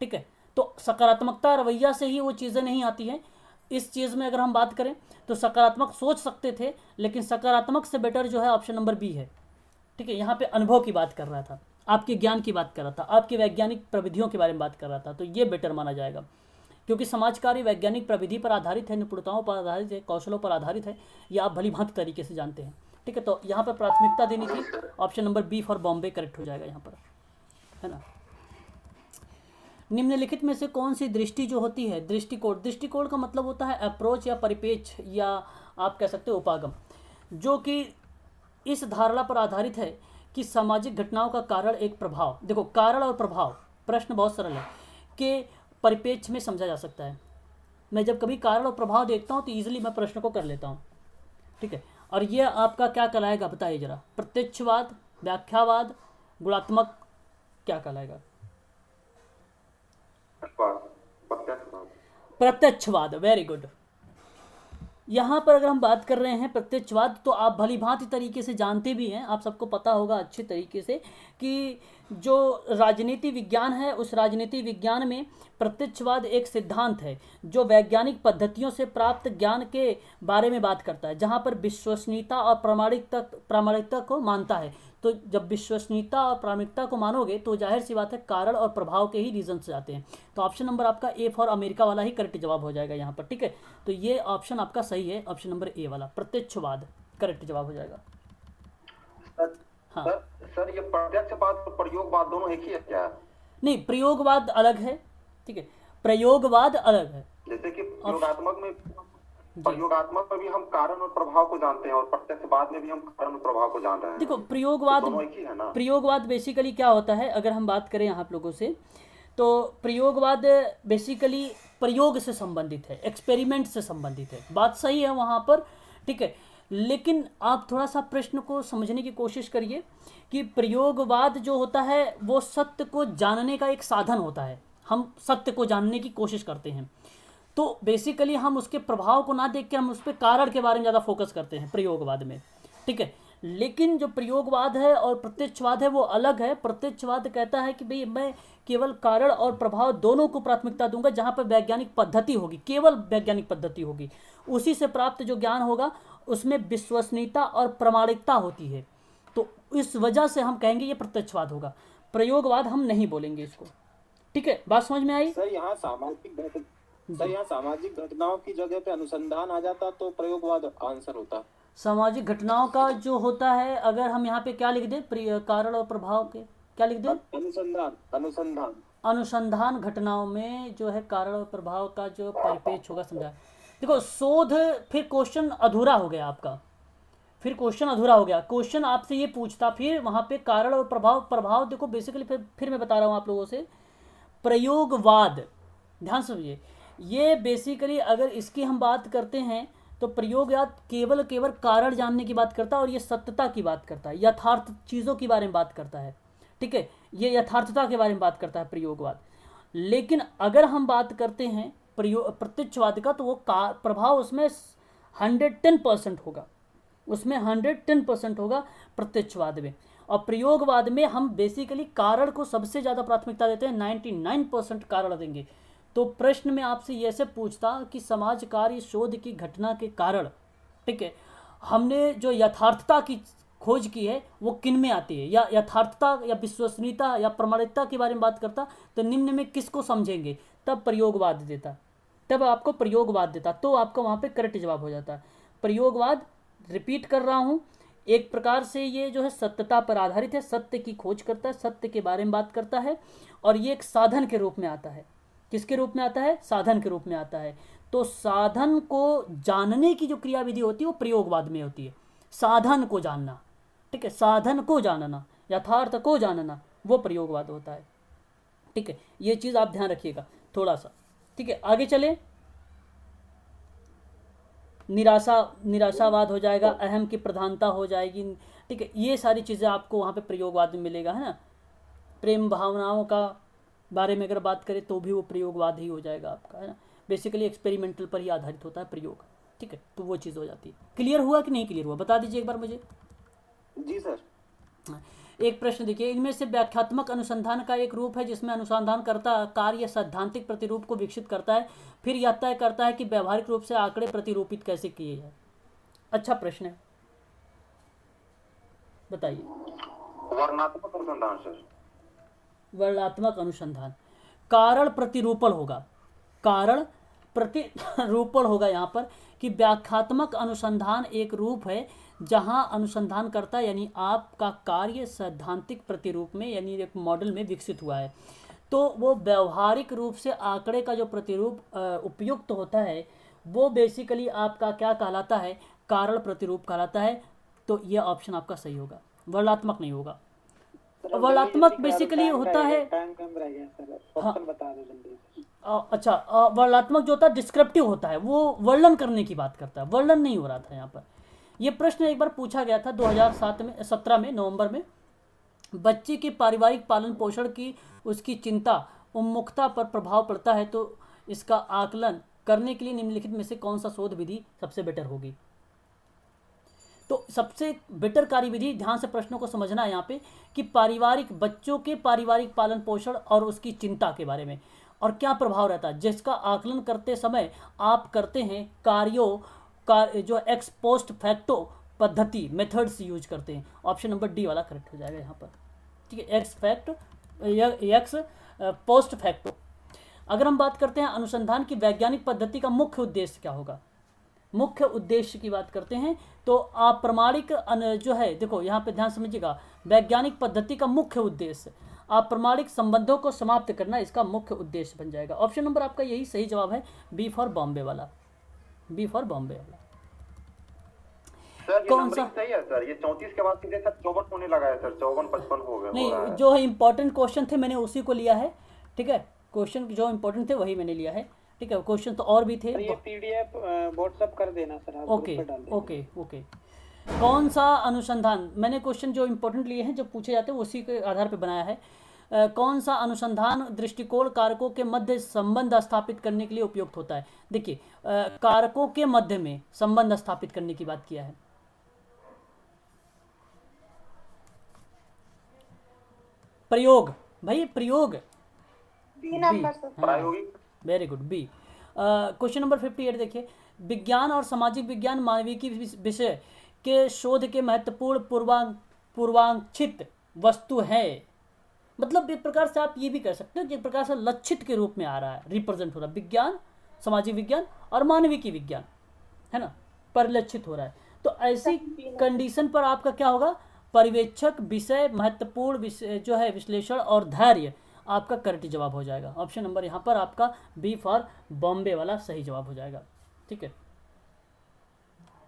ठीक है, तो सकारात्मकता रवैया से ही वो चीज़ें नहीं आती हैं। इस चीज़ में अगर हम बात करें तो सकारात्मक सोच सकते थे, लेकिन सकारात्मक से बेटर जो है ऑप्शन नंबर बी है। ठीक है, यहाँ पे अनुभव की बात कर रहा था, आपके ज्ञान की बात कर रहा था, आपकी वैज्ञानिक प्रविधियों के बारे में बात कर रहा था, तो ये बेटर माना जाएगा क्योंकि समाज कार्य वैज्ञानिक प्रविधि पर आधारित है, निपुणताओं पर आधारित है, कौशलों पर आधारित है, ये आप भली भांति तरीके से जानते हैं। ठीक है, तो यहाँ पर प्राथमिकता देनी थी, option number B for Bombay correct हो जाएगा यहाँ पर, है ना। निम्नलिखित में से कौन सी दृष्टि जो होती है, दृष्टिकोण का मतलब होता है अप्रोच या परिपेक्ष या आप कह सकते हो उपागम, जो कि इस धारणा पर आधारित है कि सामाजिक घटनाओं का कारण एक प्रभाव, देखो कारण और प्रभाव, प्रश्न बहुत सरल है, कि परिपेक्ष में समझा जा सकता है। मैं जब कभी कारण और प्रभाव देखता हूँ तो ईजिली मैं प्रश्न को कर लेता हूँ। ठीक है, और ये आपका क्या कहलाएगा बताइए जरा, प्रत्यक्षवाद, व्याख्यावाद, गुणात्मक, क्या कहलाएगा? प्रत्यक्षवाद, वेरी गुड। यहाँ पर अगर हम बात कर रहे हैं प्रत्यक्षवाद, तो आप भली भांति तरीके से जानते भी हैं, आप सबको पता होगा अच्छे तरीके से कि जो राजनीति विज्ञान है उस राजनीति विज्ञान में प्रत्यक्षवाद एक सिद्धांत है जो वैज्ञानिक पद्धतियों से प्राप्त ज्ञान के बारे में बात करता है, जहाँ पर विश्वसनीयता और प्रामाणिकता को मानता है। तो जब विश्वसनीयता और प्रामाणिकता को मानोगे तो जाहिर सी बात है कारण और प्रभाव के ही रीजन से आते हैं। तो ऑप्शन नंबर आपका ए फॉर अमेरिका वाला ही करेक्ट जवाब हो जाएगा यहाँ पर। ठीक है, तो ये ऑप्शन आपका सही है, ऑप्शन नंबर ए वाला प्रत्यक्षवाद करेक्ट जवाब हो जाएगा। हाँ सर ये प्रत्यक्षवाद और प्रयोगवाद दोनों एक ही है क्या? नहीं, प्रयोगवाद अलग है। ठीक है, प्रयोगवाद अलग है। जैसे कि प्रयोगात्मक में भी हम कारण और प्रभाव को जानते हैं और प्रत्यक्षवाद में भी हम कारण और प्रभाव को जान रहे हैं। देखो तो प्रयोगवाद बेसिकली क्या होता है, अगर हम बात करें आप लोगों से, तो प्रयोगवाद बेसिकली प्रयोग से संबंधित है, एक्सपेरिमेंट से संबंधित है, बात सही है वहाँ पर। ठीक है, लेकिन आप थोड़ा सा प्रश्न को समझने की कोशिश करिए कि प्रयोगवाद जो होता है वो सत्य को जानने का एक साधन होता है, हम सत्य को जानने की कोशिश करते हैं। तो तो बेसिकली हम उसके प्रभाव को ना देख के हम उस पर कारण के बारे में ज़्यादा फोकस करते हैं प्रयोगवाद में, ठीक है। लेकिन जो प्रयोगवाद है और प्रत्यक्षवाद है वो अलग है। प्रत्यक्षवाद कहता है कि भाई मैं केवल कारण और प्रभाव दोनों को प्राथमिकता दूंगा, जहाँ पर वैज्ञानिक पद्धति होगी, केवल वैज्ञानिक पद्धति होगी, उसी से प्राप्त जो ज्ञान होगा उसमें विश्वसनीयता और प्रामाणिकता होती है। तो इस वजह से हम कहेंगे ये प्रत्यक्षवाद होगा, प्रयोगवाद हम नहीं बोलेंगे इसको, ठीक है। बात समझ में आई? सर यहाँ सामाजिक घटनाओं की जगह पे अनुसंधान आ जाता तो प्रयोगवाद आंसर होता। सामाजिक घटनाओं का जो होता है, अगर हम यहाँ पे क्या लिख दें, कारण और प्रभाव के क्या लिख दें, अनुसंधान घटनाओं में जो है कारण और प्रभाव का जो परिपेक्ष होगा समझा। देखो शोध, फिर क्वेश्चन अधूरा हो गया आपका, फिर क्वेश्चन अधूरा हो गया। क्वेश्चन आपसे ये पूछता, फिर वहाँ पे कारण और प्रभाव देखो बेसिकली फिर मैं बता रहा हूँ आप लोगों से, प्रयोगवाद ध्यान समझिए, ये बेसिकली अगर इसकी हम बात करते हैं तो प्रयोगवाद केवल कारण जानने की बात करता है और ये सत्यता की बात करता है, यथार्थ चीज़ों के बारे में बात करता है, ठीक है, ये यथार्थता के बारे में बात करता है प्रयोगवाद। लेकिन अगर हम बात करते हैं प्रत्यक्षवाद का, तो वो प्रभाव उसमें 110% होगा, उसमें 110% होगा प्रत्यक्षवाद में। और प्रयोगवाद में हम बेसिकली कारण को सबसे ज़्यादा प्राथमिकता देते हैं, 99% कारण देंगे। तो प्रश्न में आपसे ये से पूछता कि समाज कार्य शोध की घटना के कारण, ठीक है, हमने जो यथार्थता की खोज की है वो किन में आती है, या यथार्थता या विश्वसनीयता या प्रामाणिकता के बारे में बात करता, तो निम्न में किसको समझेंगे, तब प्रयोगवाद देता, तब आपको प्रयोगवाद देता, तो आपका वहाँ पे करेक्ट जवाब हो जाता है। प्रयोगवाद, रिपीट कर रहा हूँ, एक प्रकार से ये जो है सत्यता पर आधारित है, सत्य की खोज करता है, सत्य के बारे में बात करता है, और ये एक साधन के रूप में आता है। किसके रूप में आता है? साधन के रूप में आता है। तो साधन को जानने की जो क्रियाविधि होती है वो प्रयोगवाद में होती है, साधन को जानना, ठीक है, साधन को जानना, यथार्थ को जानना, वो प्रयोगवाद होता है, ठीक है। ये चीज़ आप ध्यान रखिएगा थोड़ा सा, ठीक है। आगे चले, निराशावाद हो जाएगा, अहम की प्रधानता हो जाएगी, ठीक है, ये सारी चीज़ें आपको वहाँ पे प्रयोगवाद में मिलेगा, है ना। प्रेम भावनाओं का बारे में अगर बात करें तो भी वो प्रयोगवाद ही हो जाएगा आपका, है ना। बेसिकली एक्सपेरिमेंटल पर ही आधारित होता है प्रयोग, ठीक है, तो वो चीज़ हो जाती है। क्लियर हुआ कि नहीं क्लियर हुआ, बता दीजिए एक बार मुझे। जी सर। एक प्रश्न देखिए, इनमें से व्याख्यात्मक अनुसंधान का एक रूप है जिसमें अनुसंधान करता कार्य सैद्धांतिक प्रतिरूप को विकसित करता है, फिर यह तय करता है कि व्यावहारिक रूप से आंकड़े प्रतिरूपित कैसे किए जाए। अच्छा प्रश्न है, बताइए। वर्णनात्मक अनुसंधान सर। वर्णनात्मक अनुसंधान, कारण प्रतिरूपण होगा, कारण प्रतिरूपण होगा यहाँ पर, कि व्याख्यात्मक अनुसंधान एक रूप है जहाँ अनुसंधान करता यानी आपका कार्य सैद्धांतिक प्रतिरूप में यानी एक मॉडल में विकसित हुआ है, तो वो व्यवहारिक रूप से आंकड़े का जो प्रतिरूप उपयुक्त होता है वो बेसिकली आपका क्या कहलाता है, कारण प्रतिरूप कहलाता है। तो ये ऑप्शन आपका सही होगा, वर्णनात्मक नहीं होगा। वर्णनात्मक बेसिकली होता है, अच्छा, वर्णनात्मक जो होता है डिस्क्रिप्टिव होता है, वो वर्णन करने की बात करता है, वर्णन नहीं हो रहा था यहाँ पर। ये प्रश्न एक बार पूछा गया था 2017 में नवंबर में, बच्चे के पारिवारिक पालन पोषण की उसकी चिंता उन्मुखता पर प्रभाव पड़ता है, तो इसका आकलन करने के लिए निम्नलिखित में से कौन सा शोध विधि सबसे बेटर होगी। तो सबसे बेटर कार्यविधि, ध्यान से प्रश्नों को समझना है यहाँ पे, कि बच्चों के पारिवारिक पालन पोषण और उसकी चिंता के बारे में, और क्या प्रभाव रहता है जिसका आकलन करते समय आप करते हैं कार्यों का जो एक्स पोस्ट फैक्टो पद्धति मेथड्स यूज करते हैं। ऑप्शन नंबर डी वाला करेक्ट हो जाएगा यहाँ पर, ठीक है, एक्स पोस्ट फैक्टो। अगर हम बात करते हैं अनुसंधान की वैज्ञानिक पद्धति का मुख्य उद्देश्य क्या होगा, मुख्य उद्देश्य की बात करते हैं तो अप्रमाणिक जो है, देखो यहाँ पे ध्यान समझिएगा, वैज्ञानिक पद्धति का मुख्य उद्देश्य अप्रमाणिक संबंधों को समाप्त करना इसका मुख्य उद्देश्य बन जाएगा। ऑप्शन नंबर आपका यही सही जवाब है, बी फॉर बॉम्बे वाला, बी फॉर बॉम्बे वाला। सर कौन सा सही है सर? ये 34 के बाद सीधे सर 54 होने लगा है सर, 54-55 हो गया। नहीं, जो है इंपॉर्टेंट क्वेश्चन थे मैंने उसी को लिया है, ठीक है, क्वेश्चन जो इंपॉर्टेंट थे वही मैंने लिया है, ठीक है। क्वेश्चन तो और भी थे, ये पीडीएफ व्हाट्सएप कर देना सर आप। Okay okay okay. कौन सा अनुसंधान, मैंने क्वेश्चन जो इंपॉर्टेंट लिए हैं जो पूछे जाते हैं उसी के आधार पर बनाया है। कौन सा अनुसंधान दृष्टिकोण कारकों के मध्य संबंध स्थापित करने के लिए उपयुक्त होता है? देखिए कारकों के मध्य में संबंध स्थापित करने की बात किया है। प्रयोग, भाई प्रयोग, बी नंबर सर। प्रायोगिक। Very good, B. Question number 58 देखिए, विज्ञान और सामाजिक विज्ञान मानविकी विषय के शोध के महत्वपूर्ण पूर्वांक्षित वस्तु है। मतलब एक प्रकार से आप ये भी कह सकते हो कि एक प्रकार से लक्षित के रूप में आ रहा है, रिप्रेजेंट हो रहा है, विज्ञान, सामाजिक विज्ञान और मानविकी विज्ञान, है ना, परिलक्षित हो रहा है। तो ऐसी कंडीशन पर आपका क्या होगा? पर्यवेक्षक, विषय, महत्वपूर्ण विषय जो है, विश्लेषण और धैर्य आपका करेक्ट जवाब हो जाएगा। ऑप्शन नंबर यहाँ पर आपका बी फॉर बॉम्बे वाला सही जवाब हो जाएगा। ठीक है,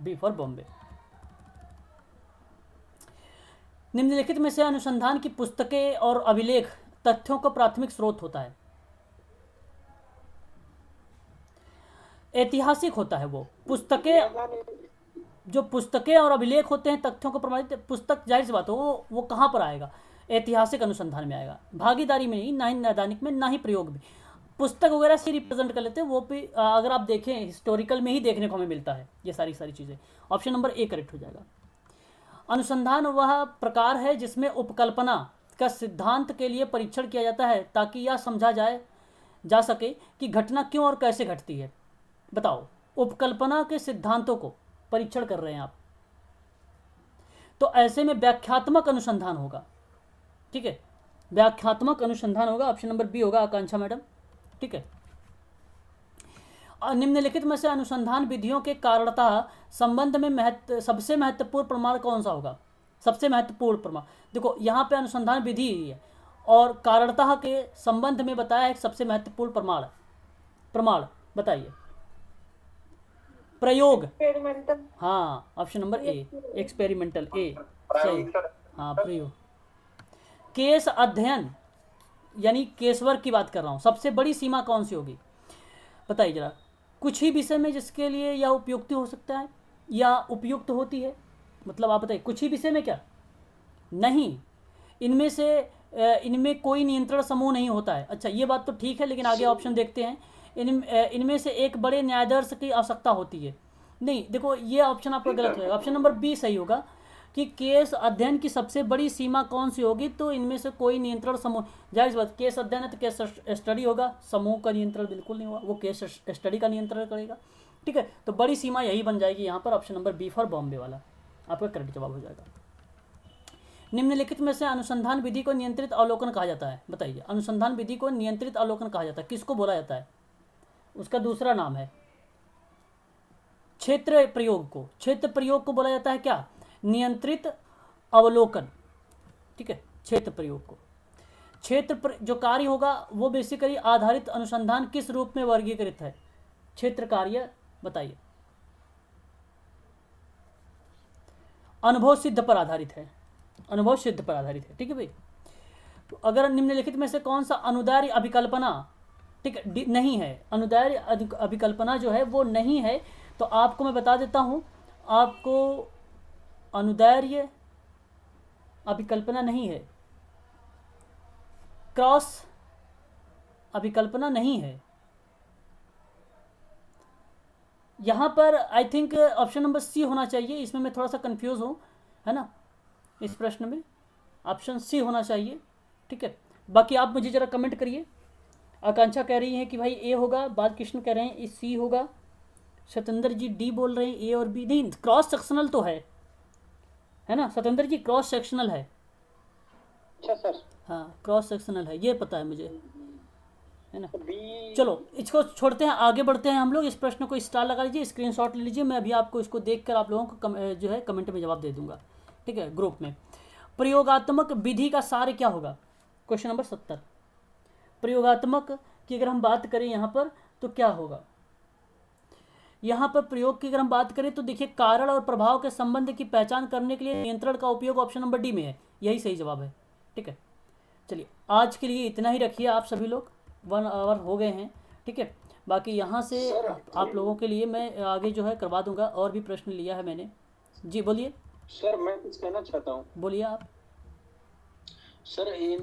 बी फॉर बॉम्बे। निम्नलिखित में से अनुसंधान की पुस्तकें और अभिलेख तथ्यों का प्राथमिक स्रोत होता है? ऐतिहासिक होता है वो। पुस्तकें, जो पुस्तकें और अभिलेख होते हैं तथ्यों को प्रमाणित, पुस्तक जाहिर सी बात हो वो कहाँ पर आएगा? ऐतिहासिक अनुसंधान में आएगा, भागीदारी में नहीं, ना ही नैदानिक में, ना ही प्रयोग में। पुस्तक वगैरह से रिप्रेजेंट कर लेते हैं वो भी, अगर आप देखें हिस्टोरिकल में ही देखने को हमें मिलता है ये सारी चीज़ें। ऑप्शन नंबर ए करेक्ट हो जाएगा। अनुसंधान वह प्रकार है जिसमें उपकल्पना का सिद्धांत के लिए परीक्षण किया जाता है ताकि यह समझा जा सके कि घटना क्यों और कैसे घटती है। बताओ, उपकल्पना के सिद्धांतों को परीक्षण कर रहे हैं आप, तो ऐसे में व्याख्यात्मक अनुसंधान होगा। ठीक है, व्याख्यात्मक अनुसंधान होगा। ऑप्शन नंबर बी होगा आकांक्षा मैडम। ठीक है, और निम्नलिखित में से अनुसंधान विधियों के कारणतः संबंध में सबसे महत्वपूर्ण प्रमाण कौन सा होगा? सबसे महत्वपूर्ण प्रमाण, देखो यहाँ पे अनुसंधान विधि ही है और कारणतः के संबंध में बताया है सबसे महत्वपूर्ण प्रमाण बताइए। प्रयोग, एक्सपेरिमेंटल। हाँ, ऑप्शन नंबर ए, एक्सपेरिमेंटल, ए सही। हाँ, प्रयोग। केस अध्ययन यानी केसवर्क की बात कर रहा हूँ, सबसे बड़ी सीमा कौन सी होगी बताइए जरा। कुछ ही विषय में जिसके लिए यह उपयुक्त हो सकता है या उपयुक्त होती है, मतलब आप बताइए कुछ ही विषय में क्या? नहीं, इनमें कोई नियंत्रण समूह नहीं होता है। अच्छा, ये बात तो ठीक है, लेकिन आगे ऑप्शन देखते हैं। इनमें से एक बड़े न्यायाधीश की आवश्यकता होती है। नहीं, देखो ये ऑप्शन आपका गलत होगा। ऑप्शन नंबर बी सही होगा कि केस अध्ययन की सबसे बड़ी सीमा कौन सी होगी, तो इनमें से कोई नियंत्रण समूह, जाहिर बात केस अध्ययन है तो केस स्टडी होगा, समूह का नियंत्रण बिल्कुल नहीं होगा, वो केस स्टडी का नियंत्रण करेगा। ठीक है, तो बड़ी सीमा यही बन जाएगी यहाँ पर। Option number B for Bombay वाला आपका करेक्ट जवाब हो जाएगा। निम्नलिखित में से अनुसंधान विधि को नियंत्रित अवलोकन कहा जाता है? बताइए, अनुसंधान विधि को नियंत्रित अवलोकन कहा जाता है, किसको बोला जाता है? उसका दूसरा नाम है क्षेत्र प्रयोग को। क्षेत्र प्रयोग को बोला जाता है क्या? नियंत्रित अवलोकन। ठीक है, क्षेत्र प्रयोग को। जो कार्य होगा वो बेसिकली आधारित अनुसंधान किस रूप में वर्गीकृत है? क्षेत्र कार्य बताइए। अनुभव सिद्ध पर आधारित है, अनुभव सिद्ध पर आधारित है। ठीक है भाई, तो अगर निम्नलिखित में से कौन सा अनुदैर्य अभिकल्पना, ठीक है, नहीं है, अनुदैर्य अभिकल्पना जो है वो नहीं है, तो आपको मैं बता देता हूं, आपको अनुदैर्य अभिकल्पना नहीं है, क्रॉस अभिकल्पना नहीं है। यहां पर I think option number C होना चाहिए, इसमें मैं थोड़ा सा कंफ्यूज हूं, है ना, इस प्रश्न में ऑप्शन सी होना चाहिए। ठीक है, बाकी आप मुझे जरा कमेंट करिए। आकांक्षा कह रही है कि भाई ए होगा, बालकृष्ण कह रहे हैं सी होगा, सतेंद्र जी डी बोल रहे हैं ए और बी। नहीं, क्रॉस सेक्शनल तो है ना सतेंद्र जी, क्रॉस सेक्शनल है। अच्छा सर, हाँ क्रॉस सेक्शनल है, ये पता है मुझे, है ना। बी। चलो इसको छोड़ते हैं, आगे बढ़ते हैं हम लोग। इस प्रश्न को स्टार लगा लीजिए, स्क्रीनशॉट ले लीजिए, मैं अभी आपको इसको देखकर आप लोगों को जो है कमेंट में जवाब दे दूंगा। ठीक है, ग्रुप में। प्रयोगात्मक विधि का सार क्या होगा? Question number 70। प्रयोगात्मक की अगर हम बात करें यहाँ पर तो क्या होगा? यहाँ पर प्रयोग की अगर हम बात करें तो देखिए, कारण और प्रभाव के संबंध की पहचान करने के लिए नियंत्रण का उपयोग ऑप्शन नंबर डी में है, यही सही जवाब है। ठीक है, चलिए आज के लिए इतना ही रखिए आप सभी लोग, 1 आवर हो गए हैं। ठीक है, बाकी यहाँ से आप लोगों के लिए मैं आगे जो है करवा दूंगा, और भी प्रश्न लिया है मैंने। जी बोलिए सर, मैं कुछ कहना चाहता हूँ। बोलिए आप। सर